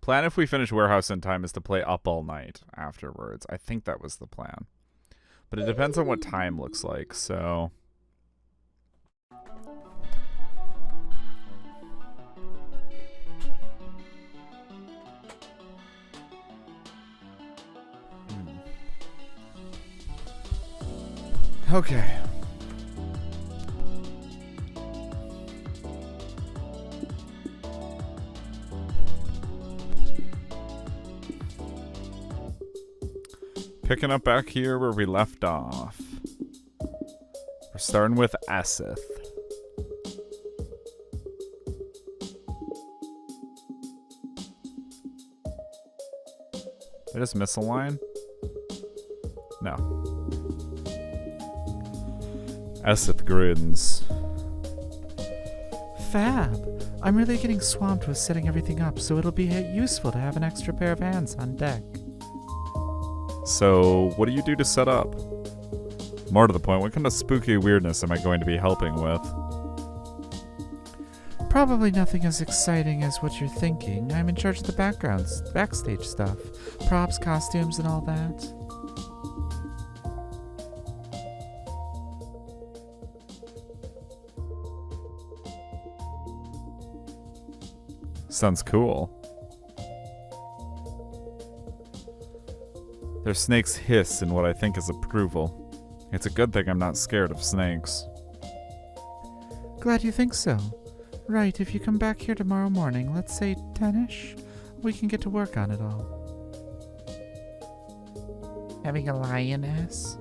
plan if we finish Warehouse in time is to play Up All Night afterwards. I think that was the plan. But it depends on what time looks like, so... Okay. Picking up back here where we left off. We're starting with Esseth. Did I just miss a line? No. Esseth grins. Fab. I'm really getting swamped with setting everything up, so it'll be useful to have an extra pair of hands on deck. So, what do you do to set up? More to the point, what kind of spooky weirdness am I going to be helping with? Probably nothing as exciting as what you're thinking. I'm in charge of the backstage stuff. Props, costumes, and all that. Sounds cool. Their snakes hiss in what I think is approval. It's a good thing I'm not scared of snakes. Glad you think so. Right, if you come back here tomorrow morning, let's say 10-ish, we can get to work on it all. Having a lioness?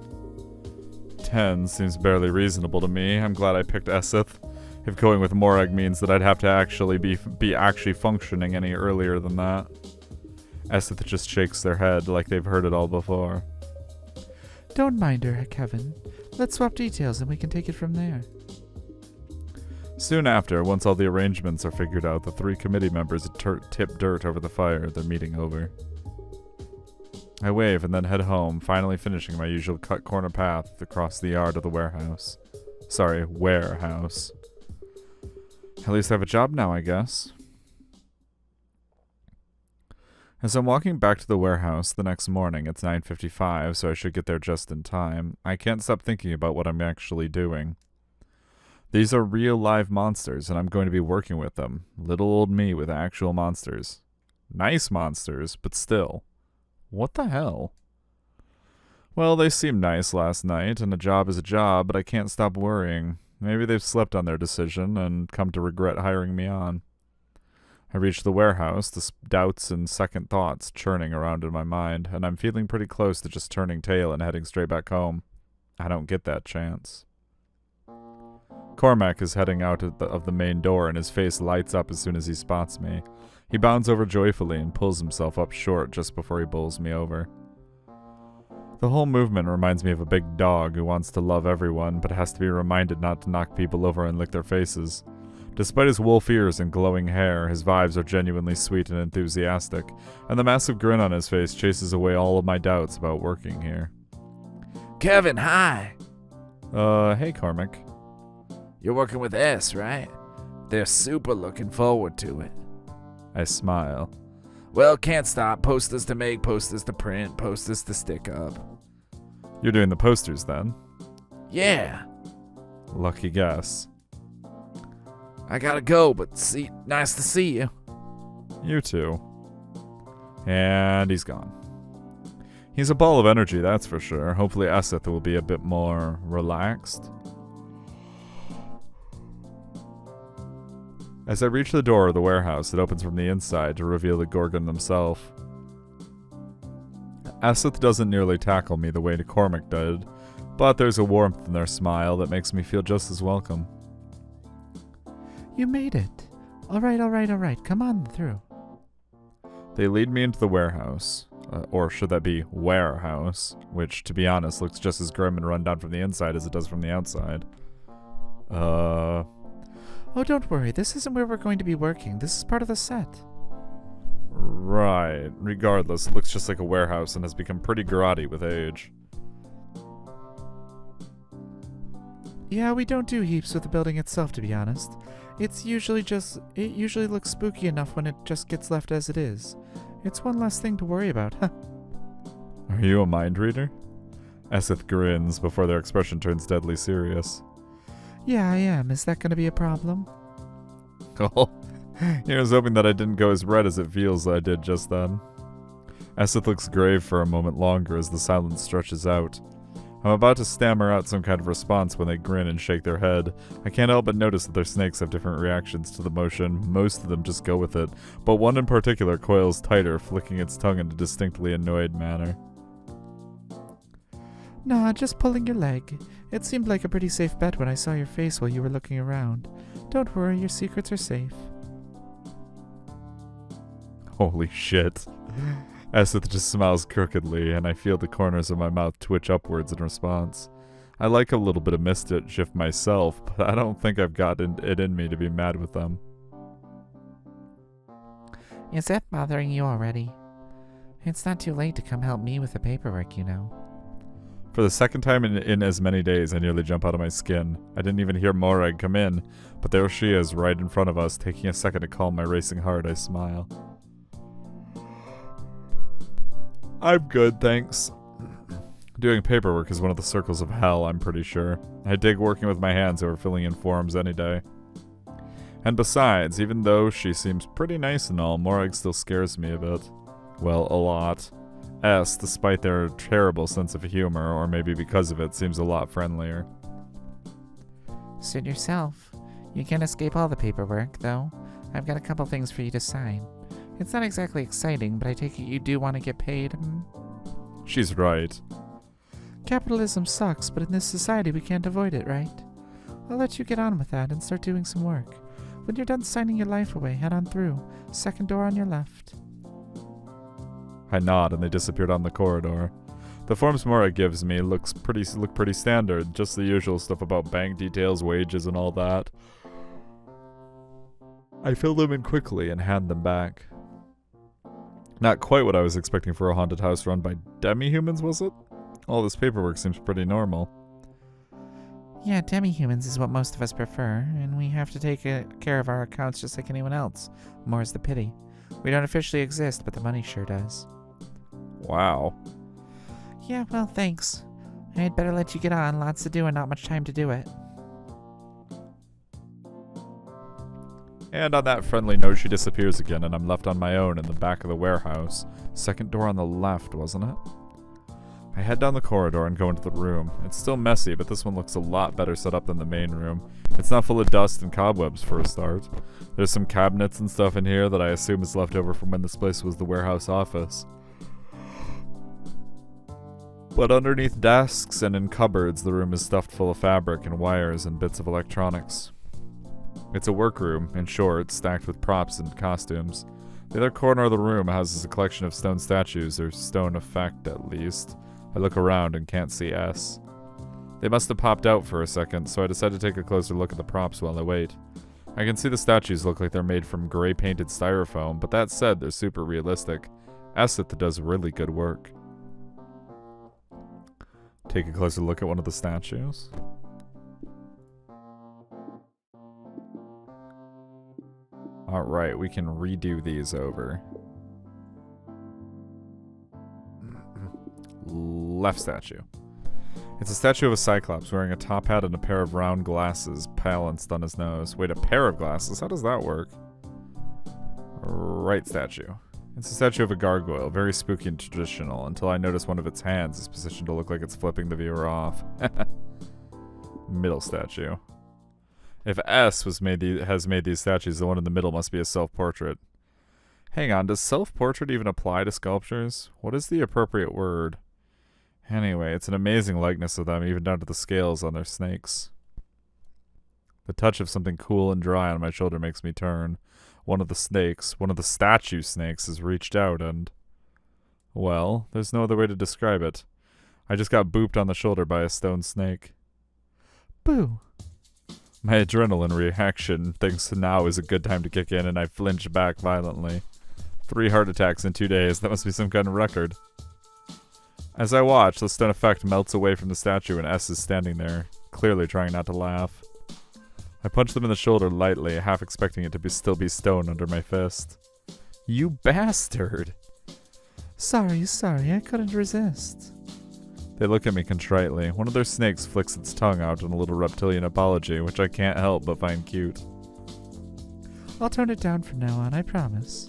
10 seems barely reasonable to me. I'm glad I picked Esseth. If going with Morag means that I'd have to actually be actually functioning any earlier than that. Esseth just shakes their head like they've heard it all before. Don't mind her, Kevin. Let's swap details and we can take it from there. Soon after, once all the arrangements are figured out, the 3 committee members tip dirt over the fire, their meeting over. I wave and then head home, finally finishing my usual cut corner path across the yard of the warehouse. Sorry, warehouse. At least I have a job now, I guess. As I'm walking back to the warehouse the next morning, it's 9:55, so I should get there just in time. I can't stop thinking about what I'm actually doing. These are real live monsters, and I'm going to be working with them. Little old me with actual monsters. Nice monsters, but still. What the hell? Well, they seemed nice last night, and a job is a job, but I can't stop worrying. Maybe they've slept on their decision and come to regret hiring me on. I reach the warehouse, the doubts and second thoughts churning around in my mind, and I'm feeling pretty close to just turning tail and heading straight back home. I don't get that chance. Cormac is heading out of the main door, and his face lights up as soon as he spots me. He bounds over joyfully and pulls himself up short just before he bowls me over. The whole movement reminds me of a big dog who wants to love everyone, but has to be reminded not to knock people over and lick their faces. Despite his wolf ears and glowing hair, his vibes are genuinely sweet and enthusiastic, and the massive grin on his face chases away all of my doubts about working here. Kevin, hi! Hey Cormac. You're working with S, right? They're super looking forward to it. I smile. Well, can't stop. Posters to make, posters to print, posters to stick up. You're doing the posters then? Yeah. Lucky guess. I gotta go, but nice to see you. You too. And he's gone. He's a ball of energy, that's for sure. Hopefully Esseth will be a bit more relaxed. As I reach the door of the warehouse, it opens from the inside to reveal the Gorgon himself. Esseth doesn't nearly tackle me the way Cormac did, but there's a warmth in their smile that makes me feel just as welcome. You made it. All right. Come on through. They lead me into the warehouse. Or should that be warehouse? Which, to be honest, looks just as grim and run down from the inside as it does from the outside. Oh, don't worry. This isn't where we're going to be working. This is part of the set. Right. Regardless, it looks just like a warehouse and has become pretty grotty with age. Yeah, we don't do heaps with the building itself, to be honest. It usually looks spooky enough when it just gets left as it is. It's one less thing to worry about, huh? Are you a mind reader? Esseth grins before their expression turns deadly serious. Yeah, I am. Is that going to be a problem? Oh, he was hoping that I didn't go as red as it feels I did just then. Esseth looks grave for a moment longer as the silence stretches out. I'm about to stammer out some kind of response when they grin and shake their head. I can't help but notice that their snakes have different reactions to the motion. Most of them just go with it, but one in particular coils tighter, flicking its tongue in a distinctly annoyed manner. Nah, just pulling your leg. It seemed like a pretty safe bet when I saw your face while you were looking around. Don't worry, your secrets are safe. Holy shit. Esseth just smiles crookedly, and I feel the corners of my mouth twitch upwards in response. I like a little bit of mischief myself, but I don't think I've got it in me to be mad with them. Is that bothering you already? It's not too late to come help me with the paperwork, you know. For the second time in as many days, I nearly jump out of my skin. I didn't even hear Morag come in, but there she is right in front of us. Taking a second to calm my racing heart, I smile. I'm good, thanks. Doing paperwork is one of the circles of hell, I'm pretty sure. I dig working with my hands over filling in forms any day. And besides, even though she seems pretty nice and all, Morag still scares me a bit. Well, a lot. Despite their terrible sense of humor, or maybe because of it, seems a lot friendlier. Suit yourself. You can't escape all the paperwork, though. I've got a couple things for you to sign. It's not exactly exciting, but I take it you do want to get paid, She's right. Capitalism sucks, but in this society we can't avoid it, right? I'll let you get on with that and start doing some work. When you're done signing your life away, head on through. Second door on your left. I nod and they disappear down the corridor. The forms Morag gives me look pretty standard, just the usual stuff about bank details, wages, and all that. I fill them in quickly and hand them back. Not quite what I was expecting for a haunted house run by demi-humans, was it? All this paperwork seems pretty normal. Yeah, demi-humans is what most of us prefer, and we have to take care of our accounts just like anyone else. More's the pity. We don't officially exist, but the money sure does. Wow. Yeah, well, thanks. I'd better let you get on. Lots to do and not much time to do it. And on that friendly note, she disappears again, and I'm left on my own in the back of the warehouse. Second door on the left, wasn't it? I head down the corridor and go into the room. It's still messy, but this one looks a lot better set up than the main room. It's not full of dust and cobwebs for a start. There's some cabinets and stuff in here that I assume is left over from when this place was the warehouse office. But underneath desks and in cupboards, the room is stuffed full of fabric and wires and bits of electronics. It's a workroom, in short, stacked with props and costumes. The other corner of the room houses a collection of stone statues, or stone effect at least. I look around and can't see S. They must have popped out for a second, so I decide to take a closer look at the props while I wait. I can see the statues look like they're made from gray painted styrofoam, but that said, they're super realistic. Esseth does really good work. Take a closer look at one of the statues. Alright, we can redo these over. Left statue. It's a statue of a cyclops wearing a top hat and a pair of round glasses balanced on his nose. Wait, a pair of glasses? How does that work? Right statue. It's a statue of a gargoyle, very spooky and traditional, until I notice one of its hands is positioned to look like it's flipping the viewer off. Middle statue. If S has made these statues, the one in the middle must be a self-portrait. Hang on, does self-portrait even apply to sculptures? What is the appropriate word? Anyway, it's an amazing likeness of them, even down to the scales on their snakes. The touch of something cool and dry on my shoulder makes me turn. One of the statue snakes, has reached out and... Well, there's no other way to describe it. I just got booped on the shoulder by a stone snake. Boo! My adrenaline reaction thinks now is a good time to kick in, and I flinch back violently. 3 heart attacks in 2 days. That must be some kind of record. As I watch, the stone effect melts away from the statue, and S is standing there, clearly trying not to laugh. I punch them in the shoulder lightly, half expecting it to still be stone under my fist. You bastard! Sorry, I couldn't resist. They look at me contritely. One of their snakes flicks its tongue out in a little reptilian apology, which I can't help but find cute. I'll tone it down from now on, I promise.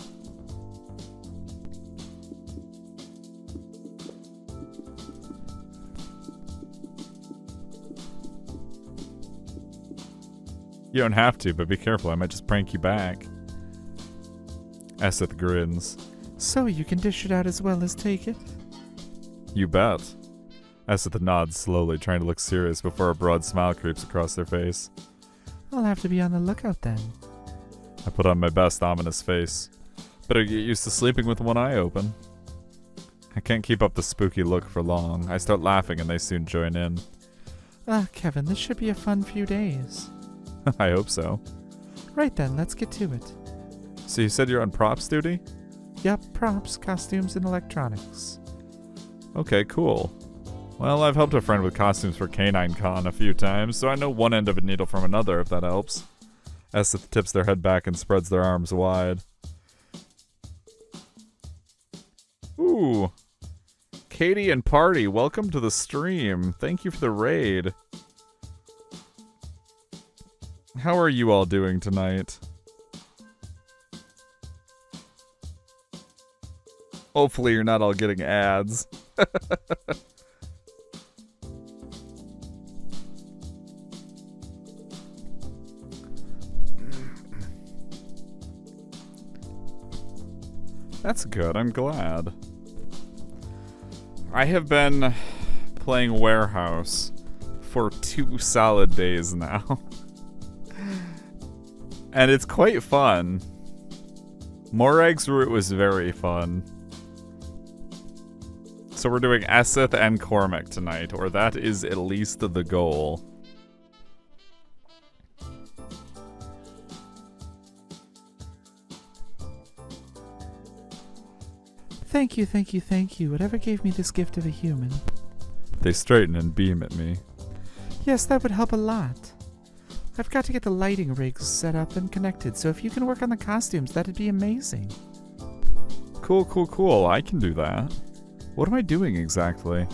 You don't have to, but be careful, I might just prank you back. Esseth grins. So you can dish it out as well as take it? You bet. Esseth nods slowly, trying to look serious before a broad smile creeps across their face. I'll have to be on the lookout then. I put on my best ominous face. Better get used to sleeping with one eye open. I can't keep up the spooky look for long. I start laughing and they soon join in. Kevin, this should be a fun few days. I hope so. Right then, let's get to it. So you said you're on props duty? Yup, props, costumes, and electronics. Okay, cool. Well, I've helped a friend with costumes for Canine Con a few times, so I know one end of a needle from another, if that helps. Esseth tips their head back and spreads their arms wide. Ooh. Katie and Party, welcome to the stream. Thank you for the raid. How are you all doing tonight? Hopefully you're not all getting ads. That's good, I'm glad. I have been playing Warehouse for 2 solid days now. And it's quite fun. Morag's route was very fun. So we're doing Esseth and Cormac tonight, or that is at least the goal. Thank you. Whatever gave me this gift of a human. They straighten and beam at me. Yes, that would help a lot. I've got to get the lighting rigs set up and connected, so if you can work on the costumes, that'd be amazing. Cool. I can do that. What am I doing exactly?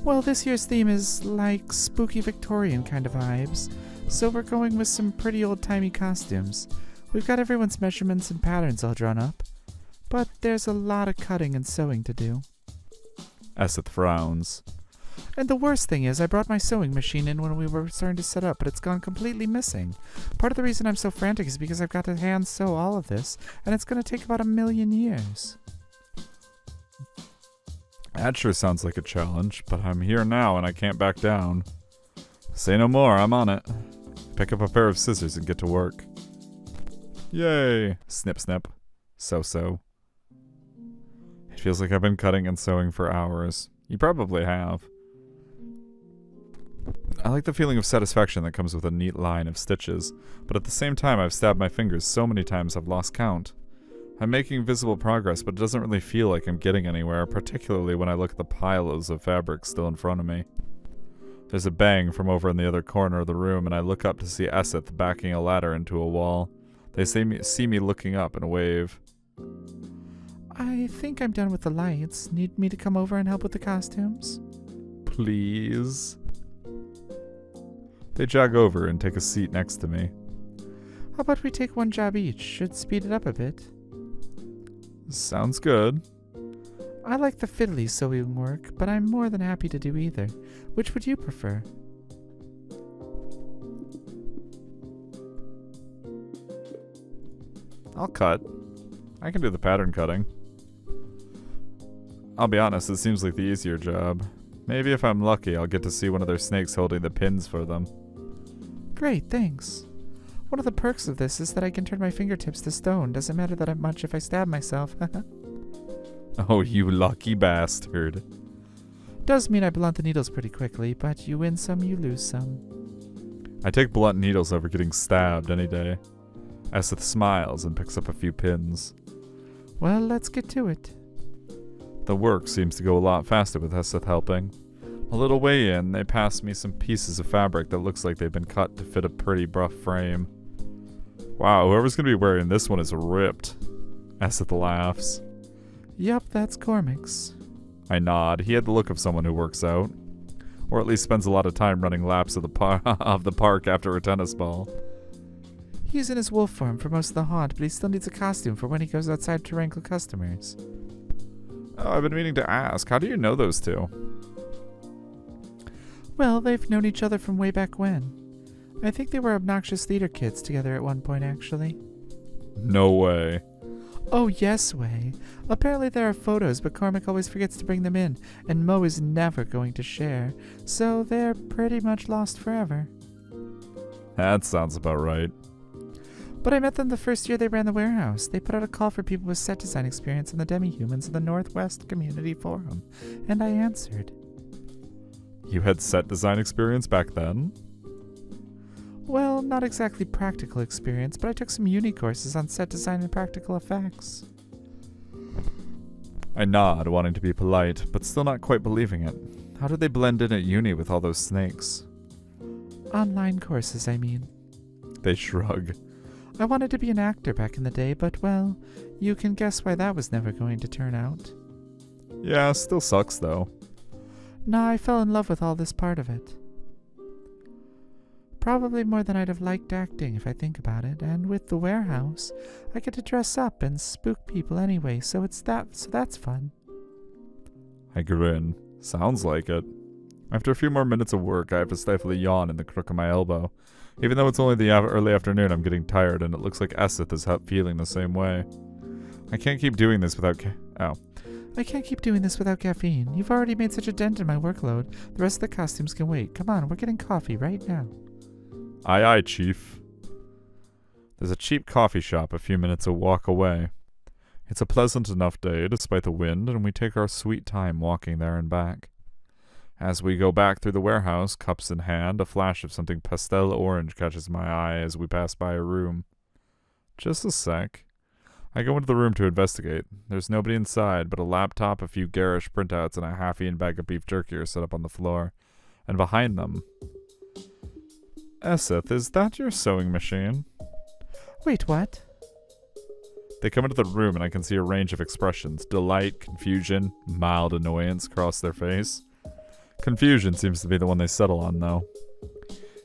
Well, this year's theme is like spooky Victorian kind of vibes, so we're going with some pretty old-timey costumes. We've got everyone's measurements and patterns all drawn up, but there's a lot of cutting and sewing to do. Esseth frowns. And the worst thing is, I brought my sewing machine in when we were starting to set up, but it's gone completely missing. Part of the reason I'm so frantic is because I've got to hand sew all of this, and it's going to take about 1,000,000 years. That sure sounds like a challenge, but I'm here now and I can't back down. Say no more, I'm on it. Pick up a pair of scissors and get to work. Yay! Snip snip. So. It feels like I've been cutting and sewing for hours. You probably have. I like the feeling of satisfaction that comes with a neat line of stitches, but at the same time I've stabbed my fingers so many times I've lost count. I'm making visible progress, but it doesn't really feel like I'm getting anywhere, particularly when I look at the piles of fabric still in front of me. There's a bang from over in the other corner of the room, and I look up to see Esseth backing a ladder into a wall. They see me looking up and wave. I think I'm done with the lights. Need me to come over and help with the costumes? Please? They jog over and take a seat next to me. How about we take one job each? Should speed it up a bit. Sounds good. I like the fiddly sewing work, but I'm more than happy to do either. Which would you prefer? I'll cut. I can do the pattern cutting. I'll be honest, it seems like the easier job. Maybe if I'm lucky, I'll get to see one of their snakes holding the pins for them. Great, thanks. One of the perks of this is that I can turn my fingertips to stone. Doesn't matter that much if I stab myself. Oh, you lucky bastard. Does mean I blunt the needles pretty quickly, but you win some, you lose some. I take blunt needles over getting stabbed any day. Esseth smiles and picks up a few pins. Well, let's get to it. The work seems to go a lot faster with Esseth helping. A little way in, they pass me some pieces of fabric that looks like they've been cut to fit a pretty rough frame. Wow, whoever's gonna be wearing this one is ripped. Esseth laughs. Yup, that's Cormac's. I nod. He had the look of someone who works out. Or at least spends a lot of time running laps of the park after a tennis ball. He's in his wolf form for most of the haunt, but he still needs a costume for when he goes outside to wrangle customers. Oh, I've been meaning to ask. How do you know those two? Well, they've known each other from way back when. I think they were obnoxious theater kids together at one point, actually. No way. Oh, yes way. Apparently there are photos, but Cormac always forgets to bring them in, and Mo is never going to share, so they're pretty much lost forever. That sounds about right. But I met them the first year they ran the warehouse. They put out a call for people with set design experience in the demi-humans in the Northwest Community Forum, and I answered. You had set design experience back then? Well, not exactly practical experience, but I took some uni courses on set design and practical effects. I nod, wanting to be polite, but still not quite believing it. How did they blend in at uni with all those snakes? Online courses, I mean. They shrug. I wanted to be an actor back in the day, but, well, you can guess why that was never going to turn out. Yeah, still sucks though. Nah, I fell in love with all this part of it. Probably more than I'd have liked acting if I think about it, and with the warehouse, I get to dress up and spook people anyway, so that's fun. I grin. Sounds like it. After a few more minutes of work, I have to stifle a yawn in the crook of my elbow. Even though it's only the early afternoon, I'm getting tired, and it looks like Esseth is feeling the same way. I can't keep doing this without I can't keep doing this without caffeine. You've already made such a dent in my workload. The rest of the costumes can wait. Come on, we're getting coffee right now. Aye aye, Chief. There's a cheap coffee shop a few minutes a walk away. It's a pleasant enough day despite the wind, and we take our sweet time walking there and back. As we go back through the warehouse, cups in hand, a flash of something pastel orange catches my eye as we pass by a room. Just a sec. I go into the room to investigate. There's nobody inside, but a laptop, a few garish printouts, and a half-eaten bag of beef jerky are set up on the floor. And behind them... Esseth, is that your sewing machine? Wait, what? They come into the room and I can see a range of expressions. Delight, confusion, mild annoyance cross their face. Confusion seems to be the one they settle on, though.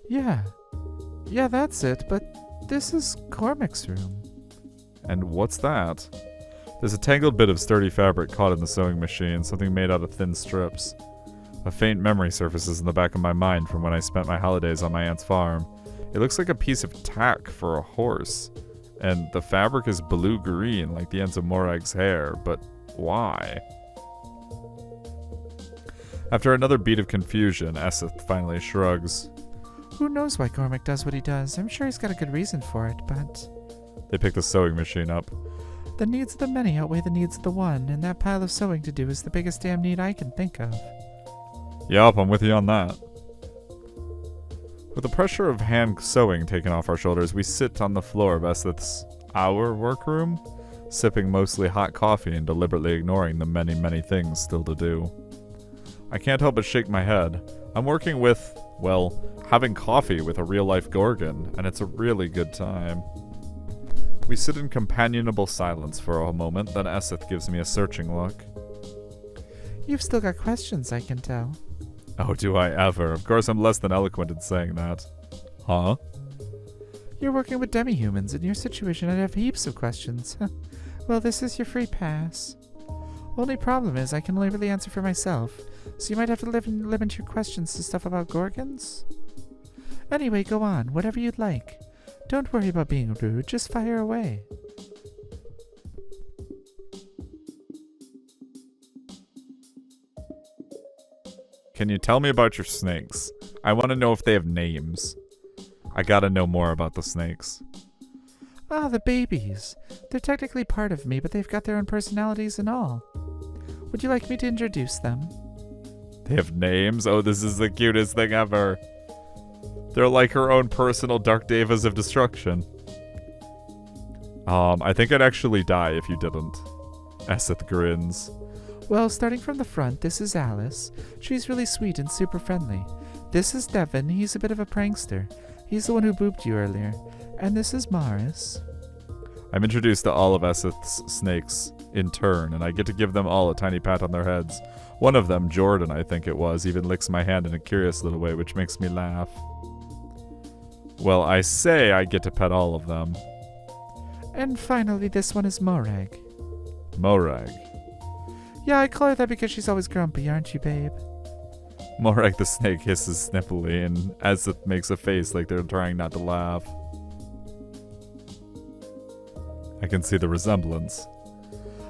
Yeah, that's it, but this is Cormac's room. And what's that? There's a tangled bit of sturdy fabric caught in the sewing machine, something made out of thin strips. A faint memory surfaces in the back of my mind from when I spent my holidays on my aunt's farm. It looks like a piece of tack for a horse. And the fabric is blue-green, like the ends of Morag's hair, but why? After another beat of confusion, Esseth finally shrugs. Who knows why Cormac does what he does? I'm sure he's got a good reason for it, but... They pick the sewing machine up. The needs of the many outweigh the needs of the one, and that pile of sewing to do is the biggest damn need I can think of. Yup, I'm with you on that. With the pressure of hand sewing taken off our shoulders, we sit on the floor of our workroom, sipping mostly hot coffee and deliberately ignoring the many, many things still to do. I can't help but shake my head. I'm working with, well, having coffee with a real-life Gorgon, and it's a really good time. We sit in companionable silence for a moment, then Esseth gives me a searching look. You've still got questions, I can tell. Oh, do I ever. Of course I'm less than eloquent in saying that. Huh? You're working with demi-humans. In your situation, I'd have heaps of questions. Well, this is your free pass. Only problem is I can only really answer for myself, so you might have to limit your questions to stuff about Gorgons. Anyway, go on. Whatever you'd like. Don't worry about being rude. Just fire away. Can you tell me about your snakes? I want to know if they have names. I gotta know more about the snakes. Ah, the babies. They're technically part of me, but they've got their own personalities and all. Would you like me to introduce them? They have names? Oh, this is the cutest thing ever. They're like her own personal Dark Devas of Destruction. I think I'd actually die if you didn't. Esseth grins. Well, starting from the front, this is Alice. She's really sweet and super friendly. This is Devin. He's a bit of a prankster. He's the one who booped you earlier. And this is Morris. I'm introduced to all of Esseth's snakes in turn, and I get to give them all a tiny pat on their heads. One of them, Jordan I think it was, even licks my hand in a curious little way, which makes me laugh. Well, I say I get to pet all of them. And finally, this one is Morag. Morag. Yeah, I call her that because she's always grumpy, aren't you, babe? Morag the snake hisses snippily, and Esseth makes a face like they're trying not to laugh. I can see the resemblance.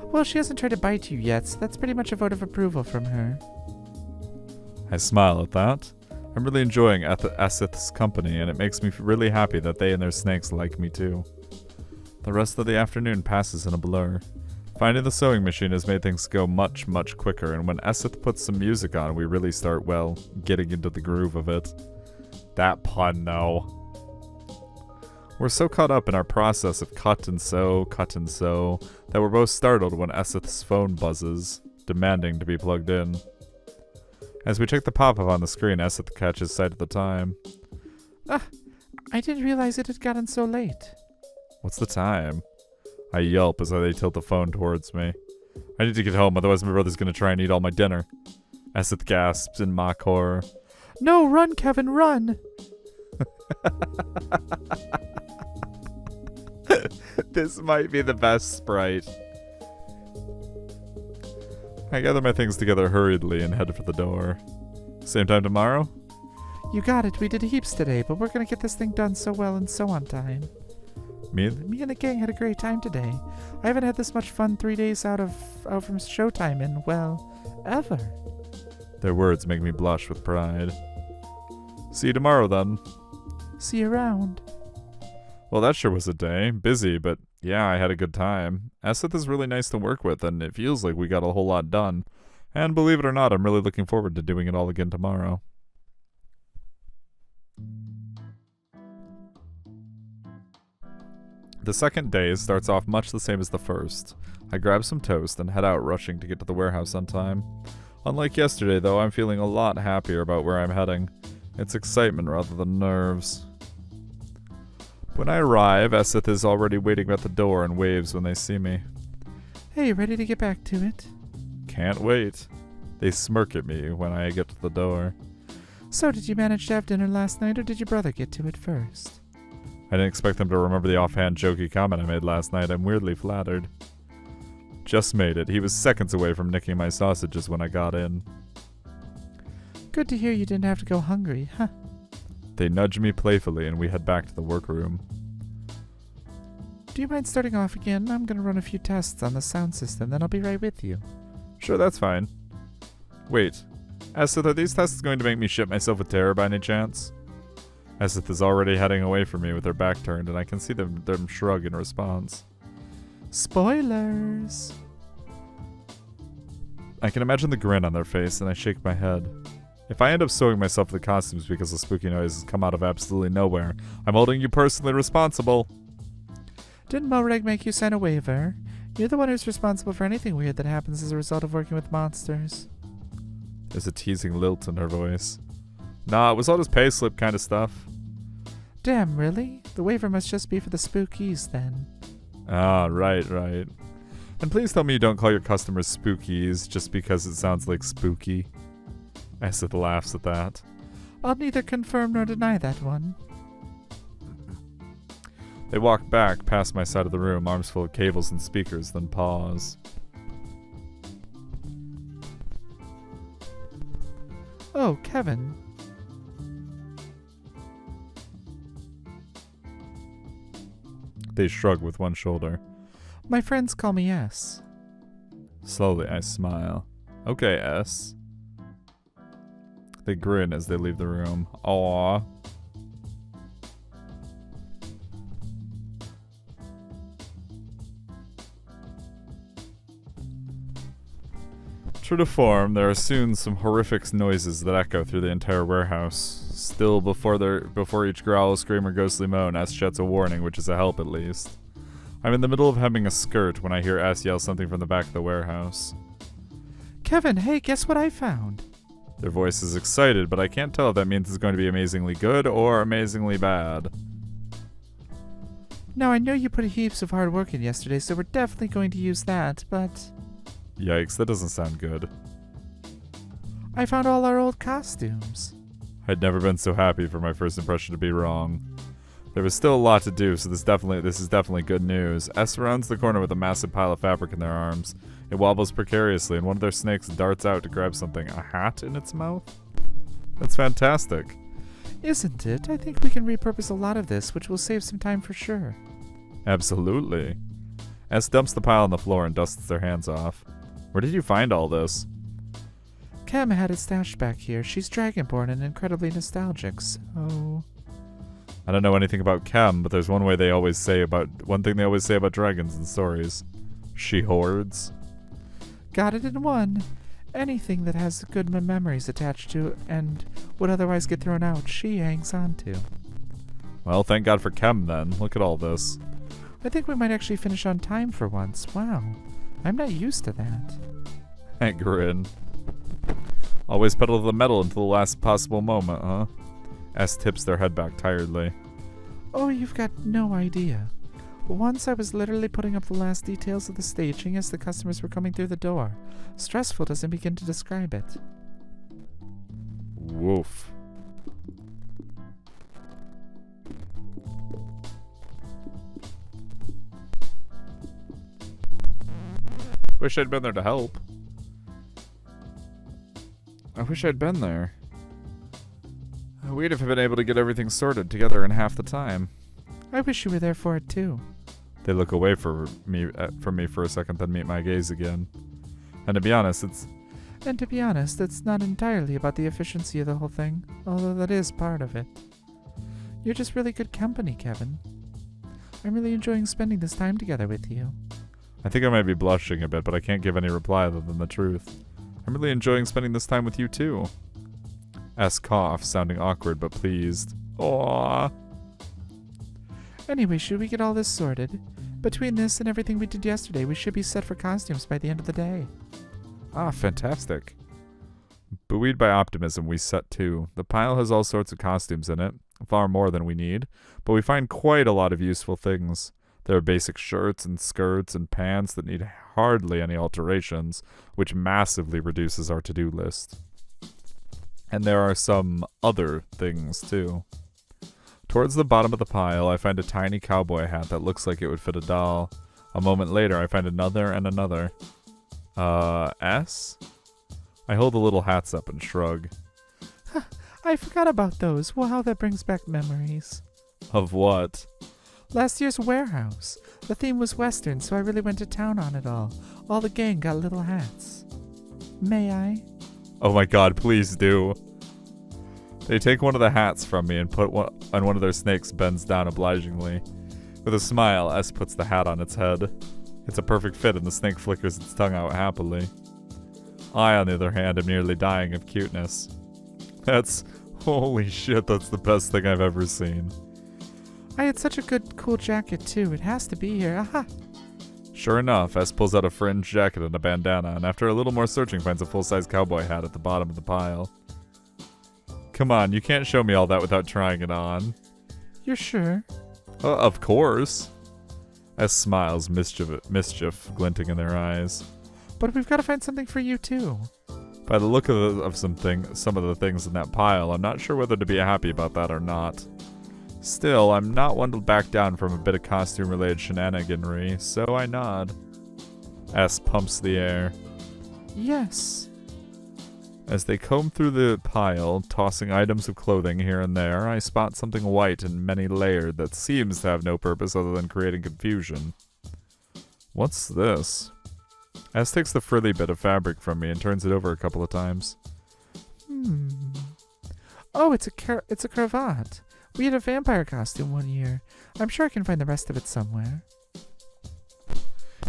Well, she hasn't tried to bite you yet, so that's pretty much a vote of approval from her. I smile at that. I'm really enjoying Esseth's company, and it makes me really happy that they and their snakes like me too. The rest of the afternoon passes in a blur. Finding the sewing machine has made things go much, much quicker, and when Esseth puts some music on, we really start, well, getting into the groove of it. That pun, though. We're so caught up in our process of cut and sew, that we're both startled when Esseth's phone buzzes, demanding to be plugged in. As we check the pop-up on the screen, Esseth catches sight of the time. I didn't realize it had gotten so late. What's the time? I yelp as they tilt the phone towards me. I need to get home, otherwise my brother's gonna try and eat all my dinner. Esseth gasps in mock horror. No, run, Kevin, run! This might be the best sprite. I gather my things together hurriedly and head for the door. Same time tomorrow? You got it, we did heaps today, but we're gonna get this thing done so well and so on time. Me and the gang had a great time today. I haven't had this much fun 3 days out from showtime in, well, ever. Their words make me blush with pride. See you tomorrow, then. See you around. Well, that sure was a day. Busy, but yeah, I had a good time. Esseth is really nice to work with, and it feels like we got a whole lot done. And believe it or not, I'm really looking forward to doing it all again tomorrow. The second day starts off much the same as the first. I grab some toast and head out rushing to get to the warehouse on time. Unlike yesterday, though, I'm feeling a lot happier about where I'm heading. It's excitement rather than nerves. When I arrive, Esseth is already waiting at the door and waves when they see me. Hey, ready to get back to it? Can't wait. They smirk at me when I get to the door. So, did you manage to have dinner last night, or did your brother get to it first? I didn't expect them to remember the offhand jokey comment I made last night. I'm weirdly flattered. Just made it. He was seconds away from nicking my sausages when I got in. Good to hear you didn't have to go hungry, huh? They nudge me playfully and we head back to the workroom. Do you mind starting off again? I'm gonna run a few tests on the sound system, then I'll be right with you. Sure, that's fine. Wait. Esseth, are these tests going to make me shit myself with terror by any chance? Esseth is already heading away from me with her back turned, and I can see them shrug in response. Spoilers! I can imagine the grin on their face, and I shake my head. If I end up sewing myself the costumes because the spooky noises come out of absolutely nowhere, I'm holding you personally responsible. Didn't Morag make you sign a waiver? You're the one who's responsible for anything weird that happens as a result of working with monsters. There's a teasing lilt in her voice. Nah, it was all just payslip kind of stuff. Damn, really? The waiver must just be for the spookies, then. Ah, right. And please tell me you don't call your customers spookies just because it sounds like spooky. Esseth laughs at that. I'll neither confirm nor deny that one. They walk back past my side of the room, arms full of cables and speakers, then pause. Oh, Kevin. They shrug with one shoulder. My friends call me S. Slowly, I smile. Okay, S. They grin as they leave the room. Aww. True to form, there are soon some horrific noises that echo through the entire warehouse. Still, before each growl, scream, or ghostly moan, S shouts a warning, which is a help at least. I'm in the middle of hemming a skirt when I hear S yell something from the back of the warehouse. Kevin, hey, guess what I found? Their voice is excited, but I can't tell if that means it's going to be amazingly good or amazingly bad. Now, I know you put heaps of hard work in yesterday, so we're definitely going to use that, but... Yikes, that doesn't sound good. I found all our old costumes. I'd never been so happy for my first impression to be wrong. There was still a lot to do, so this is definitely good news. S rounds the corner with a massive pile of fabric in their arms. It wobbles precariously, and one of their snakes darts out to grab something. A hat in its mouth? That's fantastic. Isn't it? I think we can repurpose a lot of this, which will save some time for sure. Absolutely. S dumps the pile on the floor and dusts their hands off. Where did you find all this? Chem had it stashed back here. She's Dragonborn and incredibly nostalgic, so... I don't know anything about Chem, but there's one thing they always say about dragons in stories. She hoards. Got it in one. Anything that has good memories attached to and would otherwise get thrown out, she hangs on to. Well, thank God for Chem then. Look at all this. I think we might actually finish on time for once. Wow. I'm not used to that. I grin. Always pedal to the metal until the last possible moment, huh? S tips their head back tiredly. Oh, you've got no idea. Once I was literally putting up the last details of the staging as the customers were coming through the door. Stressful doesn't begin to describe it. Woof. Wish I'd been there to help. I wish I'd been there. We'd have been able to get everything sorted together in half the time. I wish you were there for it too. They look away from me for a second, then meet my gaze again. And to be honest, it's not entirely about the efficiency of the whole thing, although that is part of it. You're just really good company, Kevin. I'm really enjoying spending this time together with you. I think I might be blushing a bit, but I can't give any reply other than the truth. I'm really enjoying spending this time with you too. S coughs, sounding awkward but pleased. Aww. Anyway, should we get all this sorted? Between this and everything we did yesterday, we should be set for costumes by the end of the day. Ah, fantastic. Buoyed by optimism, we set to. The pile has all sorts of costumes in it, far more than we need, but we find quite a lot of useful things. There are basic shirts and skirts and pants that need hardly any alterations, which massively reduces our to-do list. And there are some other things, too. Towards the bottom of the pile, I find a tiny cowboy hat that looks like it would fit a doll. A moment later, I find another and another. S? I hold the little hats up and shrug. I forgot about those. Wow, that brings back memories. Of what? Last year's warehouse. The theme was Western, so I really went to town on it all. All the gang got little hats. May I? Oh my god, please do. They take one of the hats from me and put one on one of their snakes bends down obligingly. With a smile, S puts the hat on its head. It's a perfect fit and the snake flickers its tongue out happily. I, on the other hand, am nearly dying of cuteness. Holy shit, that's the best thing I've ever seen. I had such a good, cool jacket too. It has to be here. Aha! Sure enough, S pulls out a fringe jacket and a bandana, and after a little more searching finds a full-size cowboy hat at the bottom of the pile. Come on, you can't show me all that without trying it on. You're sure? Of course. S smiles, mischief glinting in their eyes. But we've got to find something for you too. By the look of some of the things in that pile, I'm not sure whether to be happy about that or not. Still, I'm not one to back down from a bit of costume-related shenaniganry, so I nod. S pumps the air. Yes. As they comb through the pile, tossing items of clothing here and there, I spot something white and many-layered that seems to have no purpose other than creating confusion. What's this? S takes the frilly bit of fabric from me and turns it over a couple of times. Oh, it's a cravat. We had a vampire costume one year. I'm sure I can find the rest of it somewhere.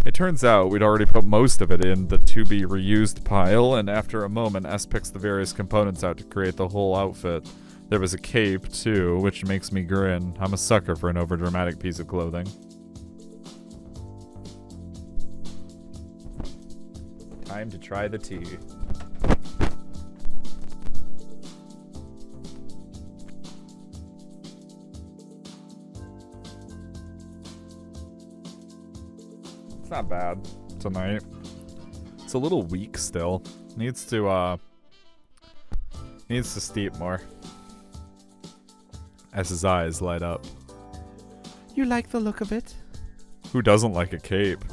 It turns out we'd already put most of it in the to-be-reused pile, and after a moment, S picks the various components out to create the whole outfit. There was a cape, too, which makes me grin. I'm a sucker for an overdramatic piece of clothing. Time to try the tea. It's not bad tonight. It's a little weak still. Needs to steep more. As his eyes light up. You like the look of it? Who doesn't like a cape?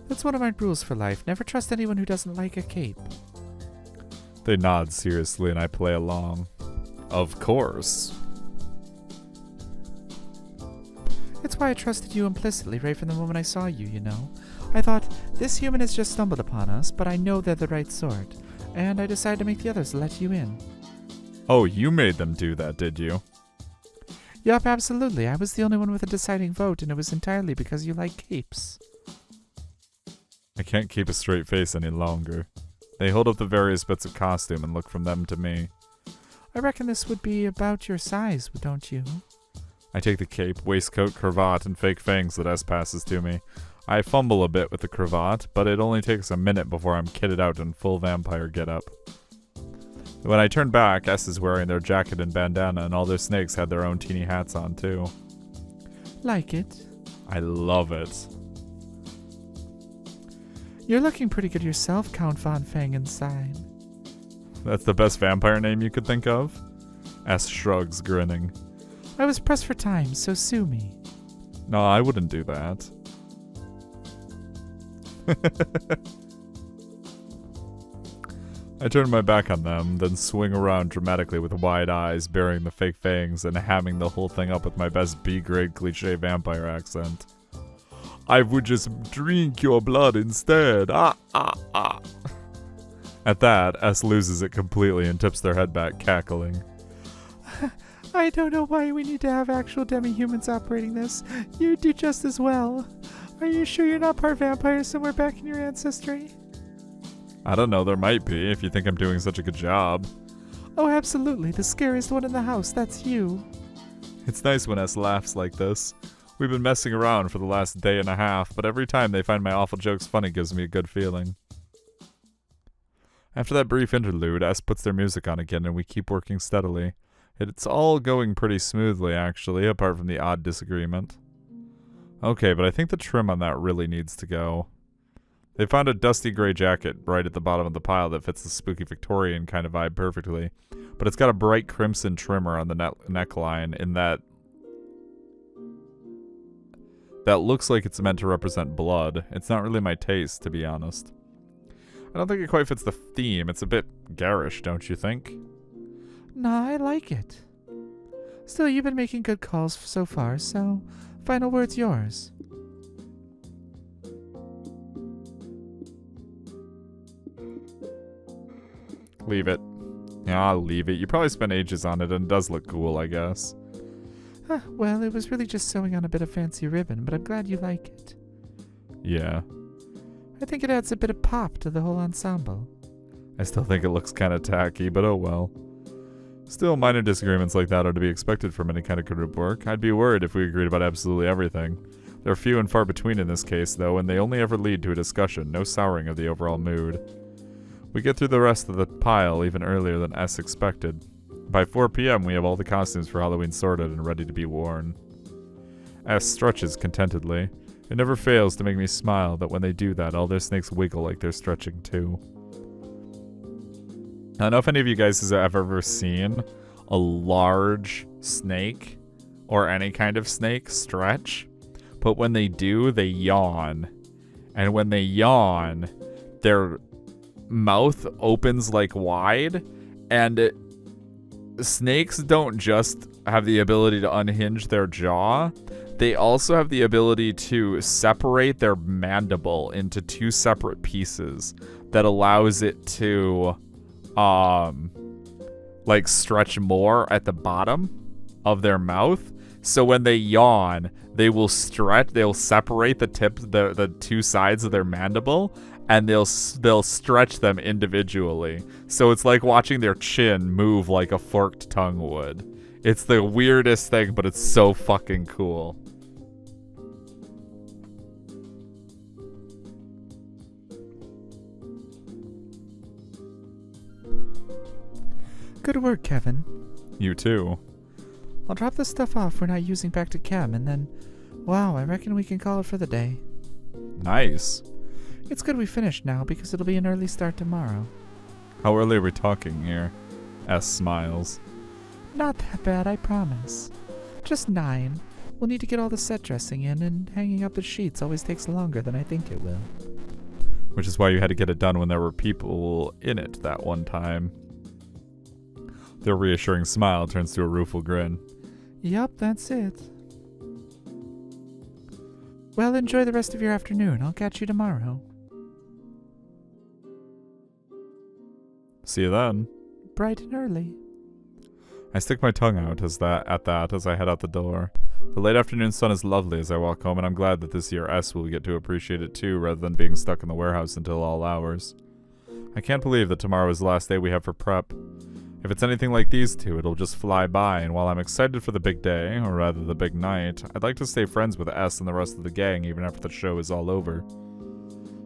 That's one of my rules for life. Never trust anyone who doesn't like a cape. They nod seriously and I play along. Of course. It's why I trusted you implicitly right from the moment I saw you, you know. I thought, this human has just stumbled upon us, but I know they're the right sort. And I decided to make the others let you in. Oh, you made them do that, did you? Yup, absolutely. I was the only one with a deciding vote, and it was entirely because you like capes. I can't keep a straight face any longer. They hold up the various bits of costume and look from them to me. I reckon this would be about your size, don't you? I take the cape, waistcoat, cravat, and fake fangs that S passes to me. I fumble a bit with the cravat, but it only takes a minute before I'm kitted out in full vampire getup. When I turn back, S is wearing their jacket and bandana, and all their snakes had their own teeny hats on, too. Like it? I love it. You're looking pretty good yourself, Count Von Fangenstein. That's the best vampire name you could think of? S shrugs, grinning. I was pressed for time, so sue me. No, I wouldn't do that. I turn my back on them, then swing around dramatically with wide eyes, burying the fake fangs and hamming the whole thing up with my best B-grade cliché vampire accent. I would just drink your blood instead. Ah, ah, ah. At that, S loses it completely and tips their head back, cackling. I don't know why we need to have actual demi-humans operating this. You do just as well. Are you sure you're not part vampire somewhere back in your ancestry? I don't know, there might be, if you think I'm doing such a good job. Oh, absolutely. The scariest one in the house, that's you. It's nice when S laughs like this. We've been messing around for the last day and a half, but every time they find my awful jokes funny gives me a good feeling. After that brief interlude, S puts their music on again and we keep working steadily. It's all going pretty smoothly, actually, apart from the odd disagreement. Okay, but I think the trim on that really needs to go. They found a dusty gray jacket right at the bottom of the pile that fits the spooky Victorian kind of vibe perfectly, but it's got a bright crimson trimmer on the neckline in that looks like it's meant to represent blood. It's not really my taste, to be honest. I don't think it quite fits the theme. It's a bit garish, don't you think? Nah, I like it. Still, you've been making good calls so far, so final word's yours. Leave it. Yeah, I'll leave it. You probably spent ages on it and it does look cool, I guess. Well, it was really just sewing on a bit of fancy ribbon, but I'm glad you like it. Yeah. I think it adds a bit of pop to the whole ensemble. I still think it looks kind of tacky, but oh well. Still, minor disagreements like that are to be expected from any kind of group work. I'd be worried if we agreed about absolutely everything. They're few and far between in this case, though, and they only ever lead to a discussion, no souring of the overall mood. We get through the rest of the pile even earlier than S expected. By 4 p.m. we have all the costumes for Halloween sorted and ready to be worn. S stretches contentedly. It never fails to make me smile that when they do that, all their snakes wiggle like they're stretching too. I don't know if any of you guys have ever seen a large snake or any kind of snake stretch, but when they do, they yawn. And when they yawn, their mouth opens like wide, and snakes don't just have the ability to unhinge their jaw, they also have the ability to separate their mandible into two separate pieces that allows it to like stretch more at the bottom of their mouth. So when they yawn, they'll separate the two sides of their mandible, and they'll stretch them individually. So it's like watching their chin move like a forked tongue would. It's the weirdest thing, but it's so fucking cool. Good work, Kevin. You too. I'll drop the stuff off we're not using back to Chem, and then, wow, I reckon we can call it for the day. Nice. It's good we finished now, because it'll be an early start tomorrow. How early are we talking here? S smiles. Not that bad, I promise. Just 9. We'll need to get all the set dressing in, and hanging up the sheets always takes longer than I think it will. Which is why you had to get it done when there were people in it that one time. Their reassuring smile turns to a rueful grin. Yup, that's it. Well, enjoy the rest of your afternoon. I'll catch you tomorrow. See you then. Bright and early. I stick my tongue out as I head out the door. The late afternoon sun is lovely as I walk home, and I'm glad that this year S will get to appreciate it too, rather than being stuck in the warehouse until all hours. I can't believe that tomorrow is the last day we have for prep. If it's anything like these two, it'll just fly by, and while I'm excited for the big day, or rather the big night, I'd like to stay friends with S and the rest of the gang even after the show is all over.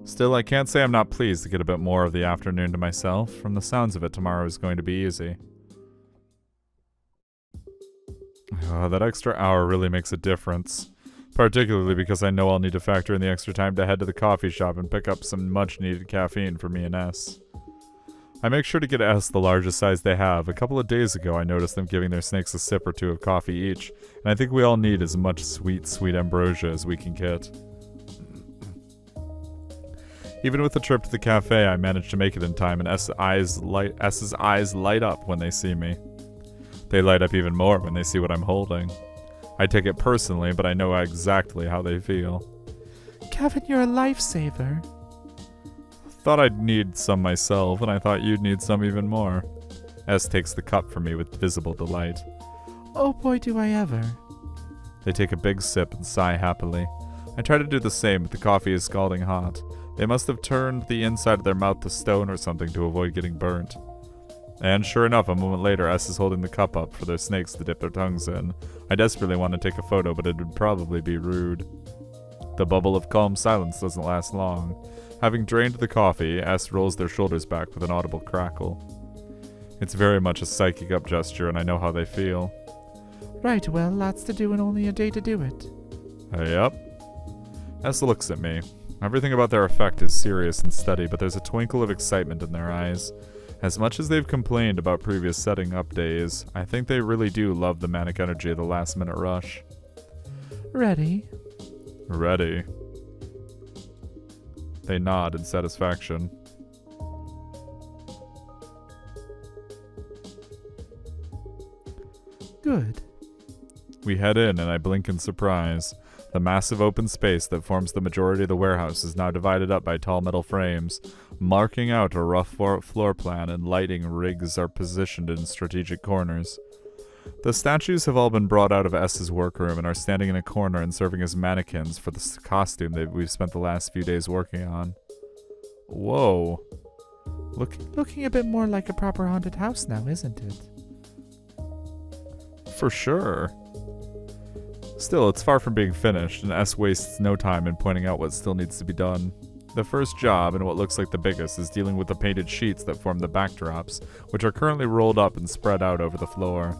Still, I can't say I'm not pleased to get a bit more of the afternoon to myself. From the sounds of it, tomorrow is going to be easy. That extra hour really makes a difference. Particularly because I know I'll need to factor in the extra time to head to the coffee shop and pick up some much-needed caffeine for me and S. I make sure to get S the largest size they have. A couple of days ago, I noticed them giving their snakes a sip or two of coffee each, and I think we all need as much sweet, sweet ambrosia as we can get. Even with the trip to the cafe, I managed to make it in time, and S's eyes light up when they see me. They light up even more when they see what I'm holding. I take it personally, but I know exactly how they feel. Kevin, you're a lifesaver. Thought I'd need some myself, and I thought you'd need some even more. S takes the cup from me with visible delight. Oh boy, do I ever. They take a big sip and sigh happily. I try to do the same, but the coffee is scalding hot. They must have turned the inside of their mouth to stone or something to avoid getting burnt. And sure enough, a moment later, S is holding the cup up for their snakes to dip their tongues in. I desperately want to take a photo, but it would probably be rude. The bubble of calm silence doesn't last long. Having drained the coffee, S rolls their shoulders back with an audible crackle. It's very much a psychic up gesture, and I know how they feel. Right, well, lots to do and only a day to do it. Yep. S looks at me. Everything about their effect is serious and steady, but there's a twinkle of excitement in their eyes. As much as they've complained about previous setting up days, I think they really do love the manic energy of the last-minute rush. Ready? Ready. They nod in satisfaction. Good. We head in, and I blink in surprise. The massive open space that forms the majority of the warehouse is now divided up by tall metal frames, marking out a rough floor plan, and lighting rigs are positioned in strategic corners. The statues have all been brought out of S's workroom and are standing in a corner and serving as mannequins for the costume that we've spent the last few days working on. Whoa. Looking a bit more like a proper haunted house now, isn't it? For sure. Still, it's far from being finished, and S wastes no time in pointing out what still needs to be done. The first job, and what looks like the biggest, is dealing with the painted sheets that form the backdrops, which are currently rolled up and spread out over the floor.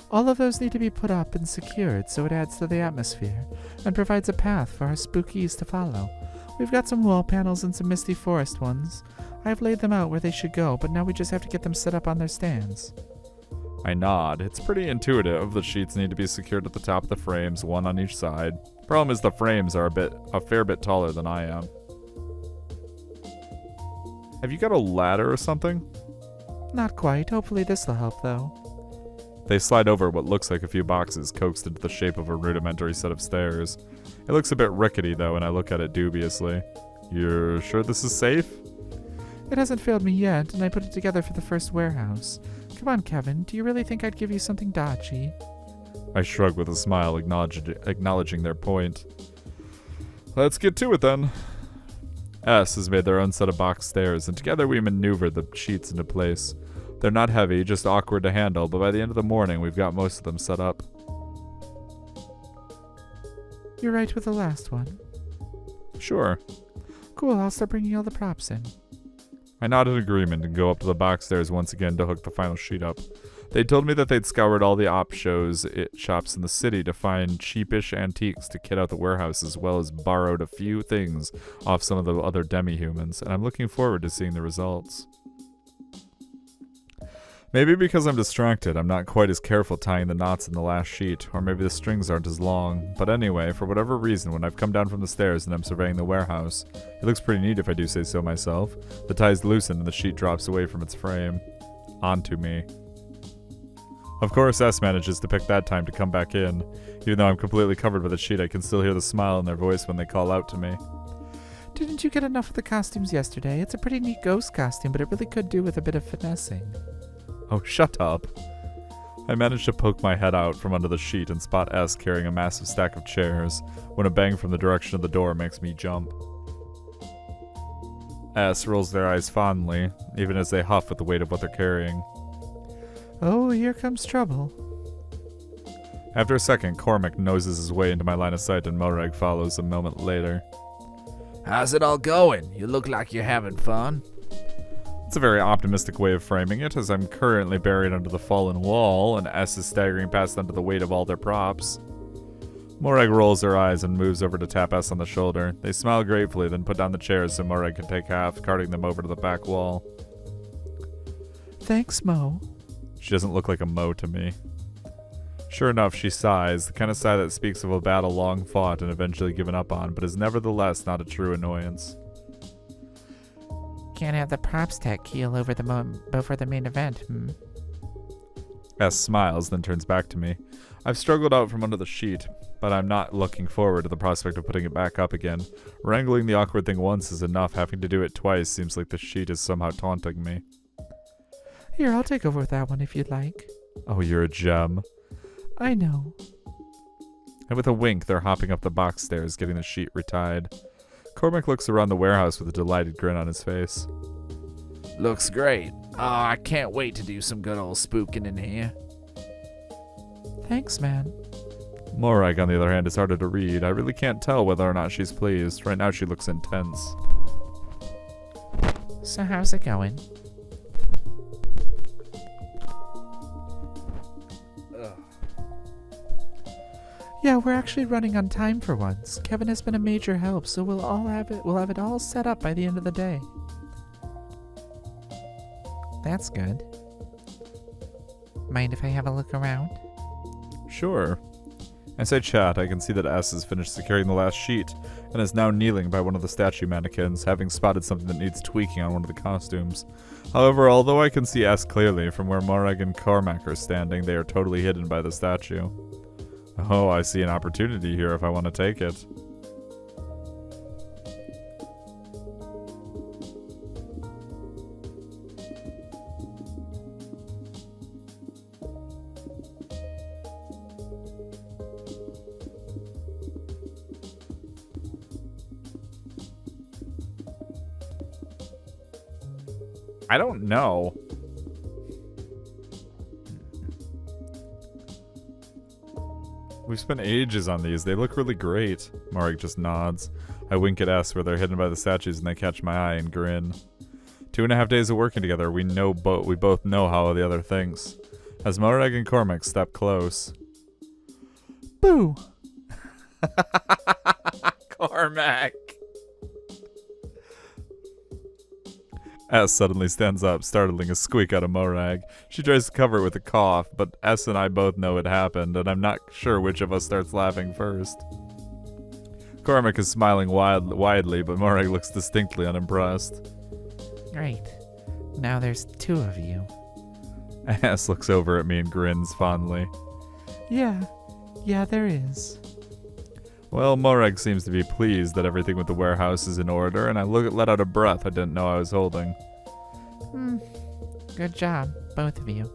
All of those need to be put up and secured so it adds to the atmosphere, and provides a path for our spookies to follow. We've got some wall panels and some misty forest ones. I've laid them out where they should go, but now we just have to get them set up on their stands. I nod. It's pretty intuitive. The sheets need to be secured at the top of the frames, one on each side. Problem is the frames are a fair bit taller than I am. Have you got a ladder or something? Not quite. Hopefully this'll help, though. They slide over what looks like a few boxes coaxed into the shape of a rudimentary set of stairs. It looks a bit rickety, though, and I look at it dubiously. You're sure this is safe? It hasn't failed me yet, and I put it together for the first warehouse. Come on, Kevin. Do you really think I'd give you something dodgy? I shrug with a smile, acknowledging their point. Let's get to it, then. S has made their own set of box stairs, and together we maneuver the sheets into place. They're not heavy, just awkward to handle, but by the end of the morning, we've got most of them set up. You're right with the last one. Sure. Cool, I'll start bringing all the props in. I nod in agreement and go up to the box stairs once again to hook the final sheet up. They told me that they'd scoured all the shops in the city to find cheapish antiques to kit out the warehouse, as well as borrowed a few things off some of the other demi-humans, and I'm looking forward to seeing the results. Maybe because I'm distracted, I'm not quite as careful tying the knots in the last sheet, or maybe the strings aren't as long. But anyway, for whatever reason, when I've come down from the stairs and I'm surveying the warehouse, it looks pretty neat if I do say so myself. The tie's loosened and the sheet drops away from its frame. Onto me. Of course, S manages to pick that time to come back in. Even though I'm completely covered by the sheet, I can still hear the smile in their voice when they call out to me. Didn't you get enough of the costumes yesterday? It's a pretty neat ghost costume, but it really could do with a bit of finessing. Oh, shut up. I managed to poke my head out from under the sheet and spot S carrying a massive stack of chairs, when a bang from the direction of the door makes me jump. S rolls their eyes fondly, even as they huff with the weight of what they're carrying. Oh, here comes trouble. After a second, Cormac noses his way into my line of sight and Morag follows a moment later. How's it all going? You look like you're having fun. It's a very optimistic way of framing it, as I'm currently buried under the fallen wall and S is staggering past under the weight of all their props. Morag rolls her eyes and moves over to tap S on the shoulder. They smile gratefully, then put down the chairs so Morag can take half, carting them over to the back wall. Thanks, Mo. She doesn't look like a Mo to me. Sure enough, she sighs, the kind of sigh that speaks of a battle long fought and eventually given up on, but is nevertheless not a true annoyance. Can't have the props tech keel over before the main event, S smiles, then turns back to me. I've struggled out from under the sheet, but I'm not looking forward to the prospect of putting it back up again. Wrangling the awkward thing once is enough, having to do it twice seems like the sheet is somehow taunting me. Here, I'll take over with that one if you'd like. Oh, you're a gem. I know. And with a wink, they're hopping up the box stairs, getting the sheet retied. Cormac looks around the warehouse with a delighted grin on his face. Looks great. Oh, I can't wait to do some good old spooking in here. Thanks, man. Morag, on the other hand, is harder to read. I really can't tell whether or not she's pleased. Right now she looks intense. So how's it going? Yeah, we're actually running on time for once. Kevin has been a major help, so we'll have it all set up by the end of the day. That's good. Mind if I have a look around? Sure. As I chat, I can see that S has finished securing the last sheet, and is now kneeling by one of the statue mannequins, having spotted something that needs tweaking on one of the costumes. However, although I can see S clearly, from where Morag and Cormac are standing, they are totally hidden by the statue. Oh, I see an opportunity here if I want to take it. I don't know. We've spent ages on these. They look really great. Morag just nods. I wink at S where they're hidden by the statues and they catch my eye and grin. 2.5 days of working together, we both know how the other thinks. As Morag and Cormac step close. Boo! Cormac! S suddenly stands up, startling a squeak out of Morag. She tries to cover it with a cough, but S and I both know it happened, and I'm not sure which of us starts laughing first. Cormac is smiling widely, but Morag looks distinctly unimpressed. Great. Now there's 2 of you. S looks over at me and grins fondly. Yeah, there is. Well, Morag seems to be pleased that everything with the warehouse is in order, and I let out a breath I didn't know I was holding. Good job, both of you.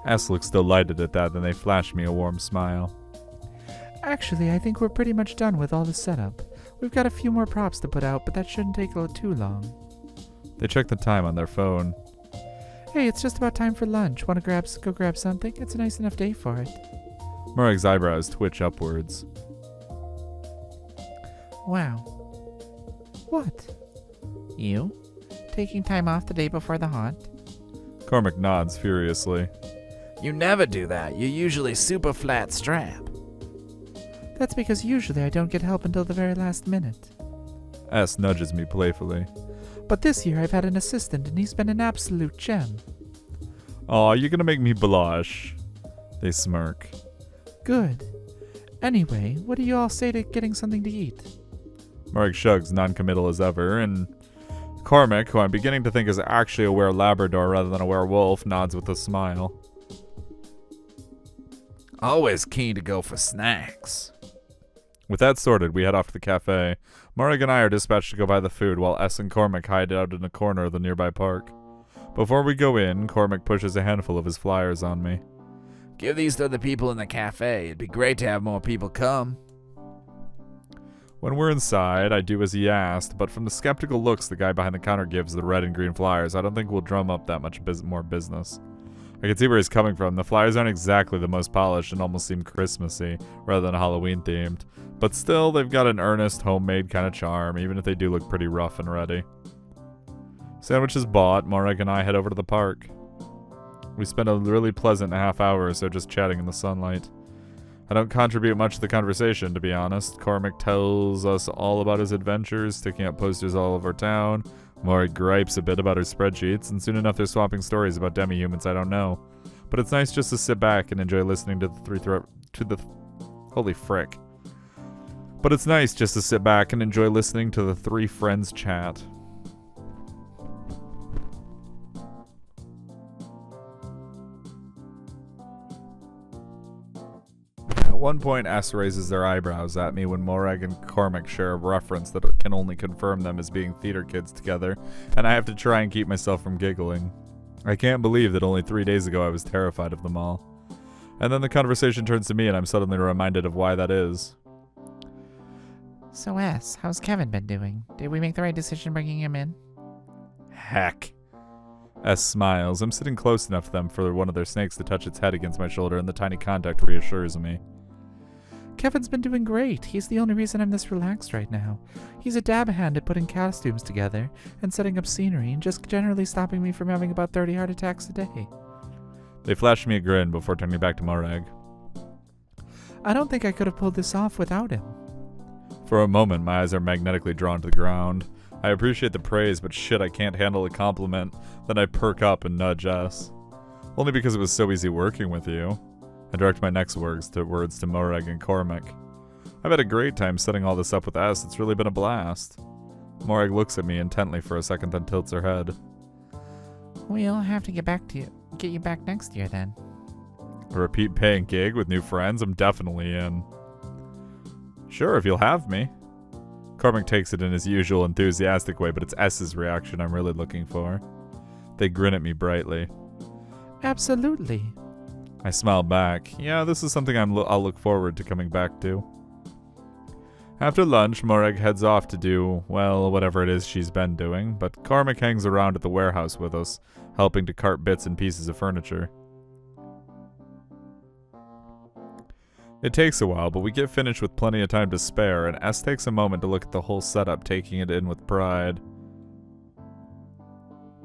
S looks delighted at that, then they flash me a warm smile. Actually, I think we're pretty much done with all the setup. We've got a few more props to put out, but that shouldn't take too long. They check the time on their phone. Hey, it's just about time for lunch. Want to go grab something? It's a nice enough day for it. Morag's eyebrows twitch upwards. Wow. What? You? Taking time off the day before the haunt? Cormac nods furiously. You never do that. You're usually super flat strap. That's because usually I don't get help until the very last minute. S nudges me playfully. But this year I've had an assistant and he's been an absolute gem. Aw, you're gonna make me blush. They smirk. Good. Anyway, what do you all say to getting something to eat? Morag shrugs, non-committal as ever, and Cormac, who I'm beginning to think is actually a were-Labrador rather than a werewolf, nods with a smile. Always keen to go for snacks. With that sorted, we head off to the cafe. Morag and I are dispatched to go buy the food, while S and Cormac hide out in a corner of the nearby park. Before we go in, Cormac pushes a handful of his flyers on me. Give these to the people in the cafe. It'd be great to have more people come. When we're inside, I do as he asked, but from the skeptical looks the guy behind the counter gives the red and green flyers, I don't think we'll drum up that much more business. I can see where he's coming from. The flyers aren't exactly the most polished and almost seem Christmassy, rather than Halloween themed. But still, they've got an earnest, homemade kind of charm, even if they do look pretty rough and ready. Sandwiches bought, Morag and I head over to the park. We spend a really pleasant half hour or so just chatting in the sunlight. I don't contribute much to the conversation, to be honest. Cormac tells us all about his adventures, sticking up posters all over town. Morag gripes a bit about her spreadsheets, and soon enough they're swapping stories about demi-humans I don't know. But it's nice just to sit back and enjoy listening to holy frick. But it's nice just to sit back and enjoy listening to the three friends chat. At one point, S raises their eyebrows at me when Morag and Cormac share a reference that can only confirm them as being theater kids together, and I have to try and keep myself from giggling. I can't believe that only 3 days ago I was terrified of them all. And then the conversation turns to me and I'm suddenly reminded of why that is. So S, how's Kevin been doing? Did we make the right decision bringing him in? Heck. S smiles. I'm sitting close enough to them for one of their snakes to touch its head against my shoulder, and the tiny contact reassures me. Kevin's been doing great. He's the only reason I'm this relaxed right now. He's a dab hand at putting costumes together and setting up scenery and just generally stopping me from having about 30 heart attacks a day. They flash me a grin before turning back to Morag. I don't think I could have pulled this off without him. For a moment, my eyes are magnetically drawn to the ground. I appreciate the praise, but shit, I can't handle a compliment. Then I perk up and nudge S. Only because it was so easy working with you. I direct my next words to Morag and Cormac. I've had a great time setting all this up with S. It's really been a blast. Morag looks at me intently for a second, then tilts her head. We'll have to get you back next year then. A repeat paying gig with new friends? I'm definitely in. Sure, if you'll have me. Cormac takes it in his usual enthusiastic way, but it's S's reaction I'm really looking for. They grin at me brightly. Absolutely. I smile back. Yeah, this is something I'll look forward to coming back to. After lunch, Morag heads off to do, well, whatever it is she's been doing, but Cormac hangs around at the warehouse with us, helping to cart bits and pieces of furniture. It takes a while, but we get finished with plenty of time to spare, and S takes a moment to look at the whole setup, taking it in with pride.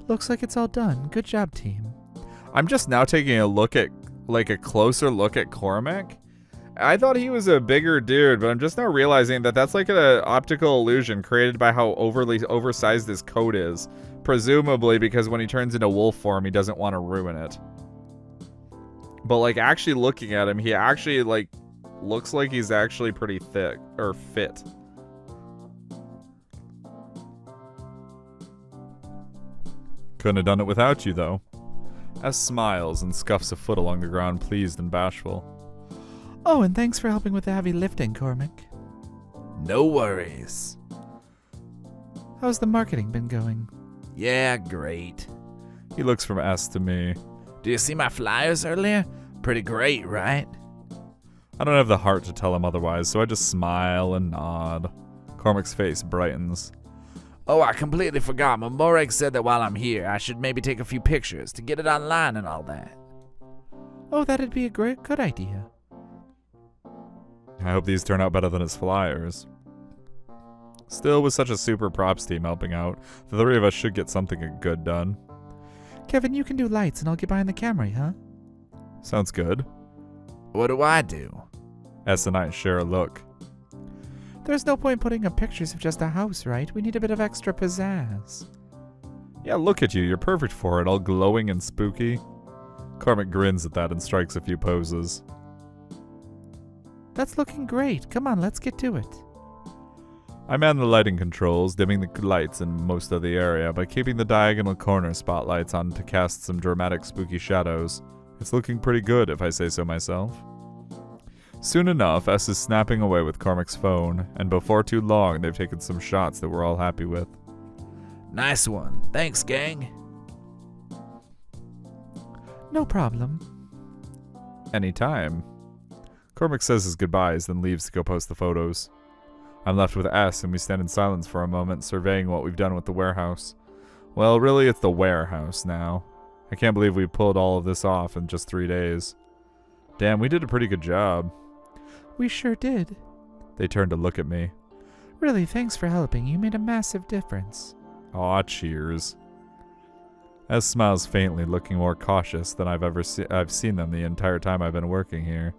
Looks like it's all done. Good job, team. I'm just now taking a closer look at Cormac. I thought he was a bigger dude, but I'm just now realizing that that's like an optical illusion created by how overly oversized his coat is. Presumably because when he turns into wolf form, he doesn't want to ruin it. But like actually looking at him, he actually like looks like he's actually pretty thick or fit. Couldn't have done it without you though. S smiles and scuffs a foot along the ground, pleased and bashful. Oh, and thanks for helping with the heavy lifting, Cormac. No worries. How's the marketing been going? Yeah, great. He looks from S to me. Do you see my flyers earlier? Pretty great, right? I don't have the heart to tell him otherwise, so I just smile and nod. Cormac's face brightens. Oh, I completely forgot. My Morag said that while I'm here, I should maybe take a few pictures to get it online and all that. Oh, that'd be a good idea. I hope these turn out better than his flyers. Still, with such a super props team helping out, the three of us should get something good done. Kevin, you can do lights and I'll get behind the camera, huh? Sounds good. What do I do? S and I share a look. There's no point putting up pictures of just a house, right? We need a bit of extra pizzazz. Yeah, look at you. You're perfect for it, all glowing and spooky. Cormac grins at that and strikes a few poses. That's looking great. Come on, let's get to it. I man the lighting controls, dimming the lights in most of the area by keeping the diagonal corner spotlights on to cast some dramatic spooky shadows. It's looking pretty good, if I say so myself. Soon enough, S is snapping away with Cormac's phone, and before too long, they've taken some shots that we're all happy with. Nice one. Thanks, gang. No problem. Anytime. Cormac says his goodbyes, then leaves to go post the photos. I'm left with S, and we stand in silence for a moment, surveying what we've done with the warehouse. Well, really, it's the warehouse now. I can't believe we pulled all of this off in just 3 days. Damn, we did a pretty good job. We sure did. They turned to look at me. Really, thanks for helping. You made a massive difference. Aw, cheers. S smiles faintly, looking more cautious than I've seen them the entire time I've been working here.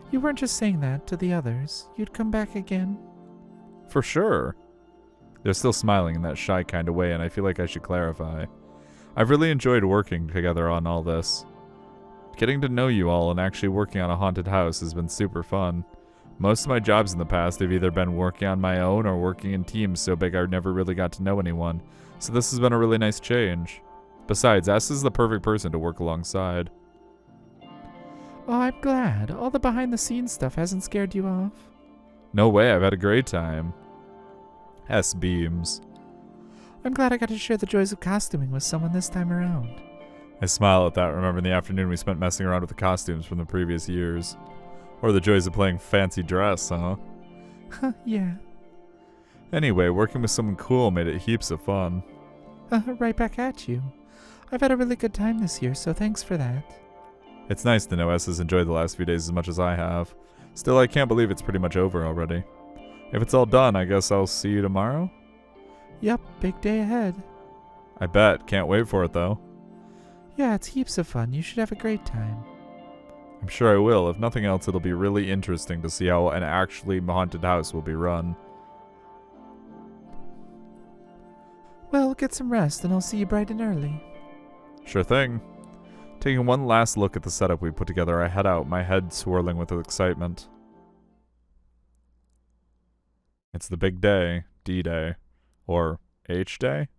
You weren't just saying that to the others. You'd come back again. For sure. They're still smiling in that shy kind of way, and I feel like I should clarify. I've really enjoyed working together on all this. Getting to know you all and actually working on a haunted house has been super fun. Most of my jobs in the past have either been working on my own or working in teams so big I never really got to know anyone, so this has been a really nice change. Besides, S is the perfect person to work alongside. Oh, I'm glad. All the behind-the-scenes stuff hasn't scared you off. No way, I've had a great time. S beams. I'm glad I got to share the joys of costuming with someone this time around. I smile at that, remembering the afternoon we spent messing around with the costumes from the previous years. Or the joys of playing fancy dress, huh? Yeah. Anyway, working with someone cool made it heaps of fun. Right back at you. I've had a really good time this year, so thanks for that. It's nice to know S has enjoyed the last few days as much as I have. Still, I can't believe it's pretty much over already. If it's all done, I guess I'll see you tomorrow? Yup, big day ahead. I bet. Can't wait for it, though. Yeah, it's heaps of fun. You should have a great time. I'm sure I will. If nothing else, it'll be really interesting to see how an actually haunted house will be run. Well, get some rest, and I'll see you bright and early. Sure thing. Taking one last look at the setup we put together, I head out, my head swirling with excitement. It's the big day, D-Day, or H-Day?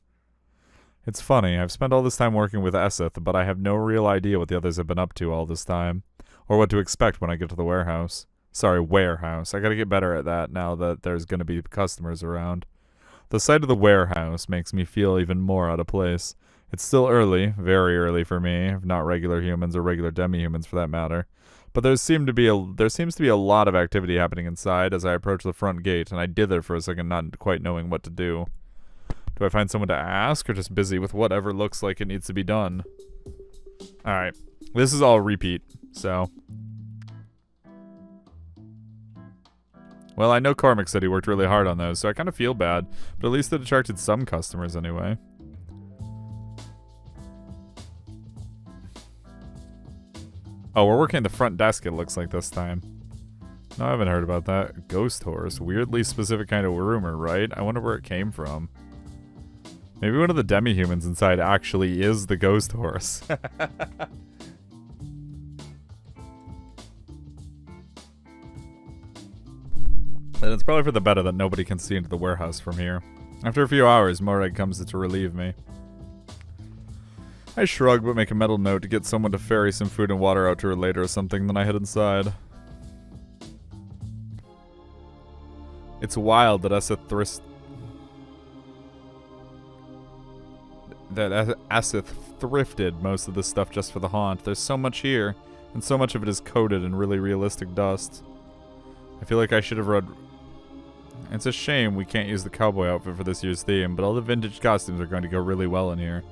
It's funny, I've spent all this time working with Esseth, but I have no real idea what the others have been up to all this time, or what to expect when I get to the warehouse. Sorry, warehouse. I gotta get better at that now that there's gonna be customers around. The sight of the warehouse makes me feel even more out of place. It's still early, very early for me, if not regular humans or regular demi-humans for that matter. But there seems to be a lot of activity happening inside as I approach the front gate, and I dither for a second, not quite knowing what to do. Do I find someone to ask, or just busy with whatever looks like it needs to be done? Alright, this is all repeat, so... Well, I know Cormac said he worked really hard on those, so I kind of feel bad, but at least it attracted some customers anyway. Oh, we're working at the front desk, it looks like this time. No, I haven't heard about that. Ghost horse. Weirdly specific kind of rumor, right? I wonder where it came from. Maybe one of the demi-humans inside actually is the ghost horse. And it's probably for the better that nobody can see into the warehouse from here. After a few hours, Morag comes to relieve me. I shrug but make a mental note to get someone to ferry some food and water out to her later or something, then I head inside. It's wild that Esseth thrifted most of this stuff just for the haunt. There's so much here, and so much of it is coated in really realistic dust. I feel like I should have read... It's a shame we can't use the cowboy outfit for this year's theme, but all the vintage costumes are going to go really well in here.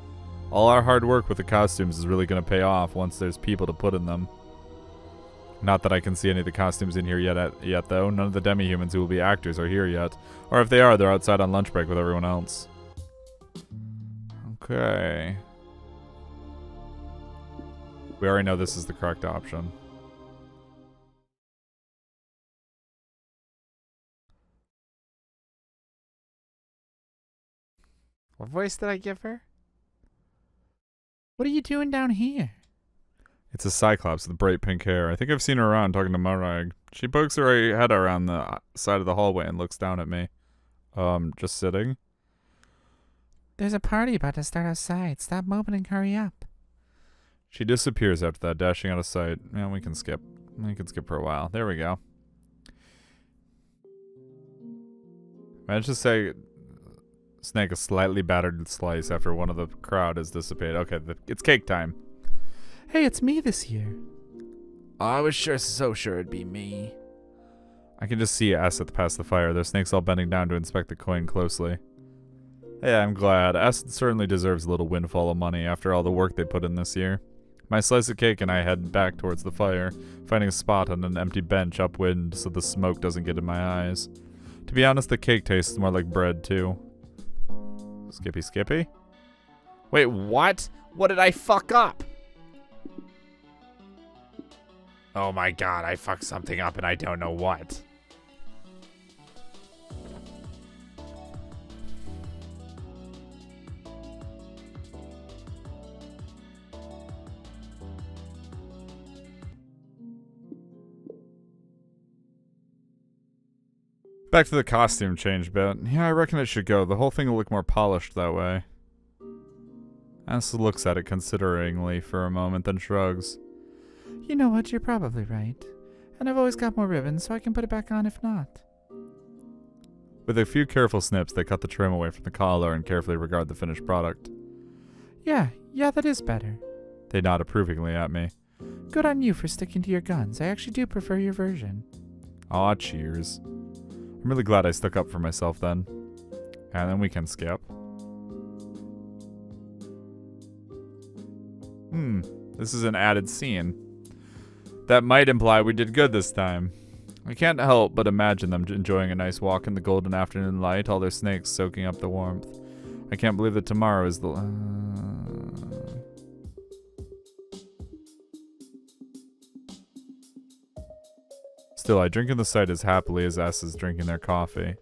All our hard work with the costumes is really going to pay off once there's people to put in them. Not that I can see any of the costumes in here yet though. None of the demi-humans who will be actors are here yet. Or if they are, they're outside on lunch break with everyone else. Okay. We already know this is the correct option. What voice did I give her? What are you doing down here? It's a Cyclops with bright pink hair. I think I've seen her around talking to Morag. She pokes her head around the side of the hallway and looks down at me. Just sitting. There's a party about to start outside. Stop moping and hurry up. She disappears after that, dashing out of sight. Yeah, we can skip. We can skip for a while. There we go. Managed to say, snake a slightly battered slice after one of the crowd has dissipated. Okay, it's cake time. Hey, it's me this year. I was so sure it'd be me. I can just see Esseth past the fire. The snake's all bending down to inspect the coin closely. Hey, I'm glad. Esseth certainly deserves a little windfall of money after all the work they put in this year. My slice of cake and I head back towards the fire, finding a spot on an empty bench upwind so the smoke doesn't get in my eyes. To be honest, the cake tastes more like bread, too. Skippy? Wait, what? What did I fuck up? Oh my god, I fucked something up and I don't know what. Back to the costume change bit. Yeah, I reckon it should go. The whole thing will look more polished that way. Esseth looks at it consideringly for a moment, then shrugs. You know what? You're probably right. And I've always got more ribbons, so I can put it back on if not. With a few careful snips, they cut the trim away from the collar and carefully regard the finished product. Yeah, that is better. They nod approvingly at me. Good on you for sticking to your guns. I actually do prefer your version. Aw, cheers. I'm really glad I stuck up for myself then. And then we can skip. This is an added scene. That might imply we did good this time. I can't help but imagine them enjoying a nice walk in the golden afternoon light, all their snakes soaking up the warmth. I can't believe that tomorrow is the... Still, I drink in the sight as happily as S is drinking their coffee.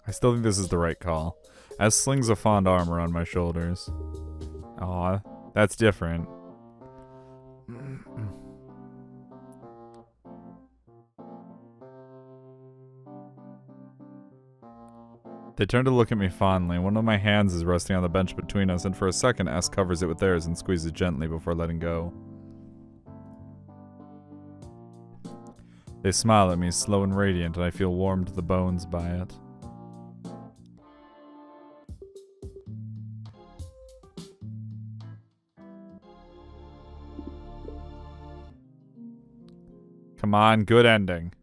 I still think this is the right call. S slings a fond arm around my shoulders. Aw, that's different. They turn to look at me fondly. One of my hands is resting on the bench between us, and for a second, S covers it with theirs and squeezes gently before letting go. They smile at me, slow and radiant, and I feel warmed to the bones by it. Come on, good ending.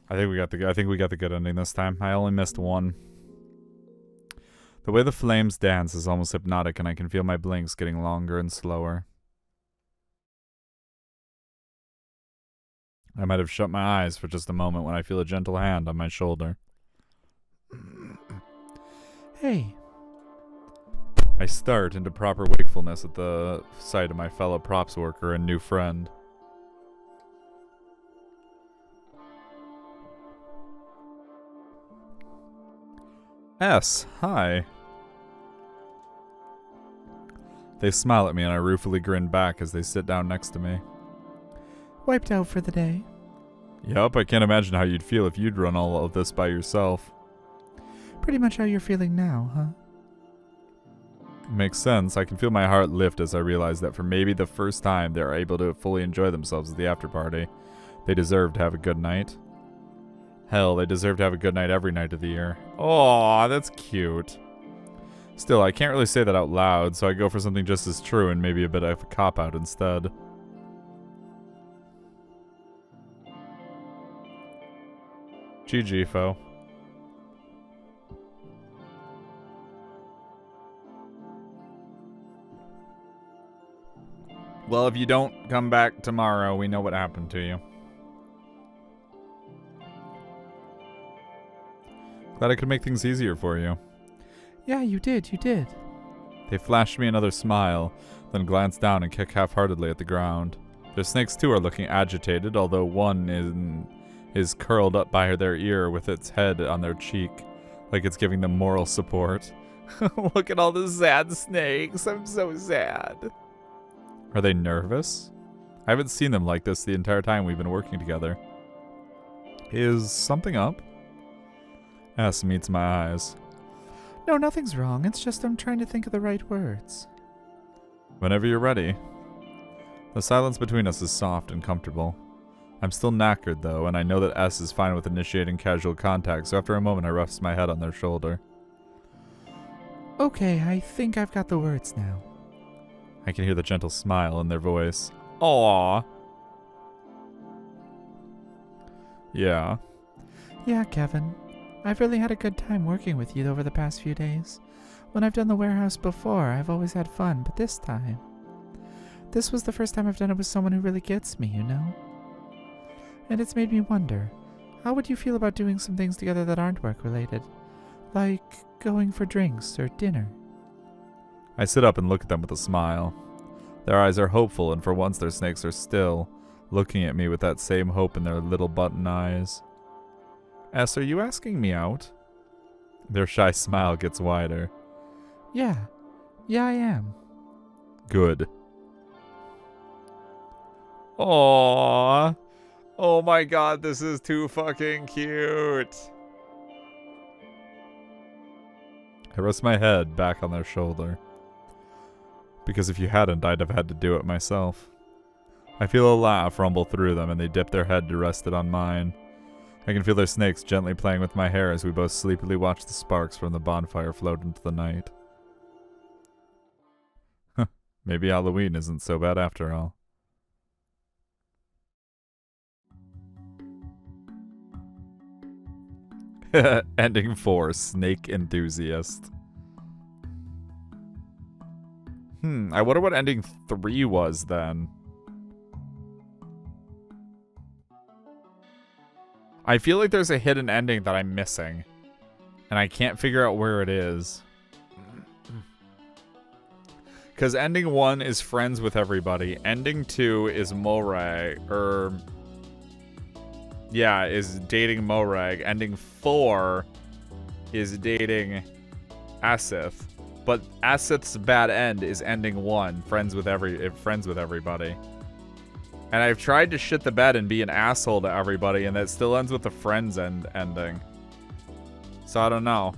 I think we got the good ending this time. I only missed one. The way the flames dance is almost hypnotic, and I can feel my blinks getting longer and slower. I might have shut my eyes for just a moment when I feel a gentle hand on my shoulder. Hey. I start into proper wakefulness at the sight of my fellow props worker and new friend. S, hi. They smile at me and I ruefully grin back as they sit down next to me. Wiped out for the day? Yup, I can't imagine how you'd feel if you'd run all of this by yourself. Pretty much how you're feeling now, huh? Makes sense. I can feel my heart lift as I realize that for maybe the first time they're able to fully enjoy themselves at the after party. They deserve to have a good night. Hell, they deserve to have a good night every night of the year. Aw, that's cute. Still, I can't really say that out loud, so I go for something just as true and maybe a bit of a cop-out instead. GG, foe. Well, if you don't come back tomorrow, we know what happened to you. Glad I could make things easier for you. Yeah, you did. They flashed me another smile, then glanced down and kicked half-heartedly at the ground. Their snakes too are looking agitated, although one is curled up by their ear with its head on their cheek, like it's giving them moral support. Look at all the sad snakes. I'm so sad. Are they nervous? I haven't seen them like this the entire time we've been working together. Is something up? S meets my eyes. No, nothing's wrong. It's just I'm trying to think of the right words. Whenever you're ready. The silence between us is soft and comfortable. I'm still knackered, though, and I know that S is fine with initiating casual contact, so after a moment I rest my head on their shoulder. Okay, I think I've got the words now. I can hear the gentle smile in their voice. Aww. Yeah. Yeah, Kevin. I've really had a good time working with you over the past few days. When I've done the warehouse before, I've always had fun, but this was the first time I've done it with someone who really gets me, you know? And it's made me wonder, how would you feel about doing some things together that aren't work-related? Like going for drinks or dinner? I sit up and look at them with a smile. Their eyes are hopeful, and for once their snakes are still, looking at me with that same hope in their little button eyes. S, are you asking me out? Their shy smile gets wider. Yeah, I am. Good. Aww. Oh my god, this is too fucking cute. I rest my head back on their shoulder. Because if you hadn't, I'd have had to do it myself. I feel a laugh rumble through them, and they dip their head to rest it on mine. I can feel their snakes gently playing with my hair as we both sleepily watch the sparks from the bonfire float into the night. Maybe Halloween isn't so bad after all. Ending 4, Snake Enthusiast. I wonder what ending 3 was then. I feel like there's a hidden ending that I'm missing. And I can't figure out where it is. Because ending 1 is friends with everybody. Ending 2 is Morag, is dating Morag. Ending 4 is dating Esseth. But Esseth's bad end is ending 1, friends with everybody. And I've tried to shit the bed and be an asshole to everybody, and that still ends with the friends ending. So I don't know.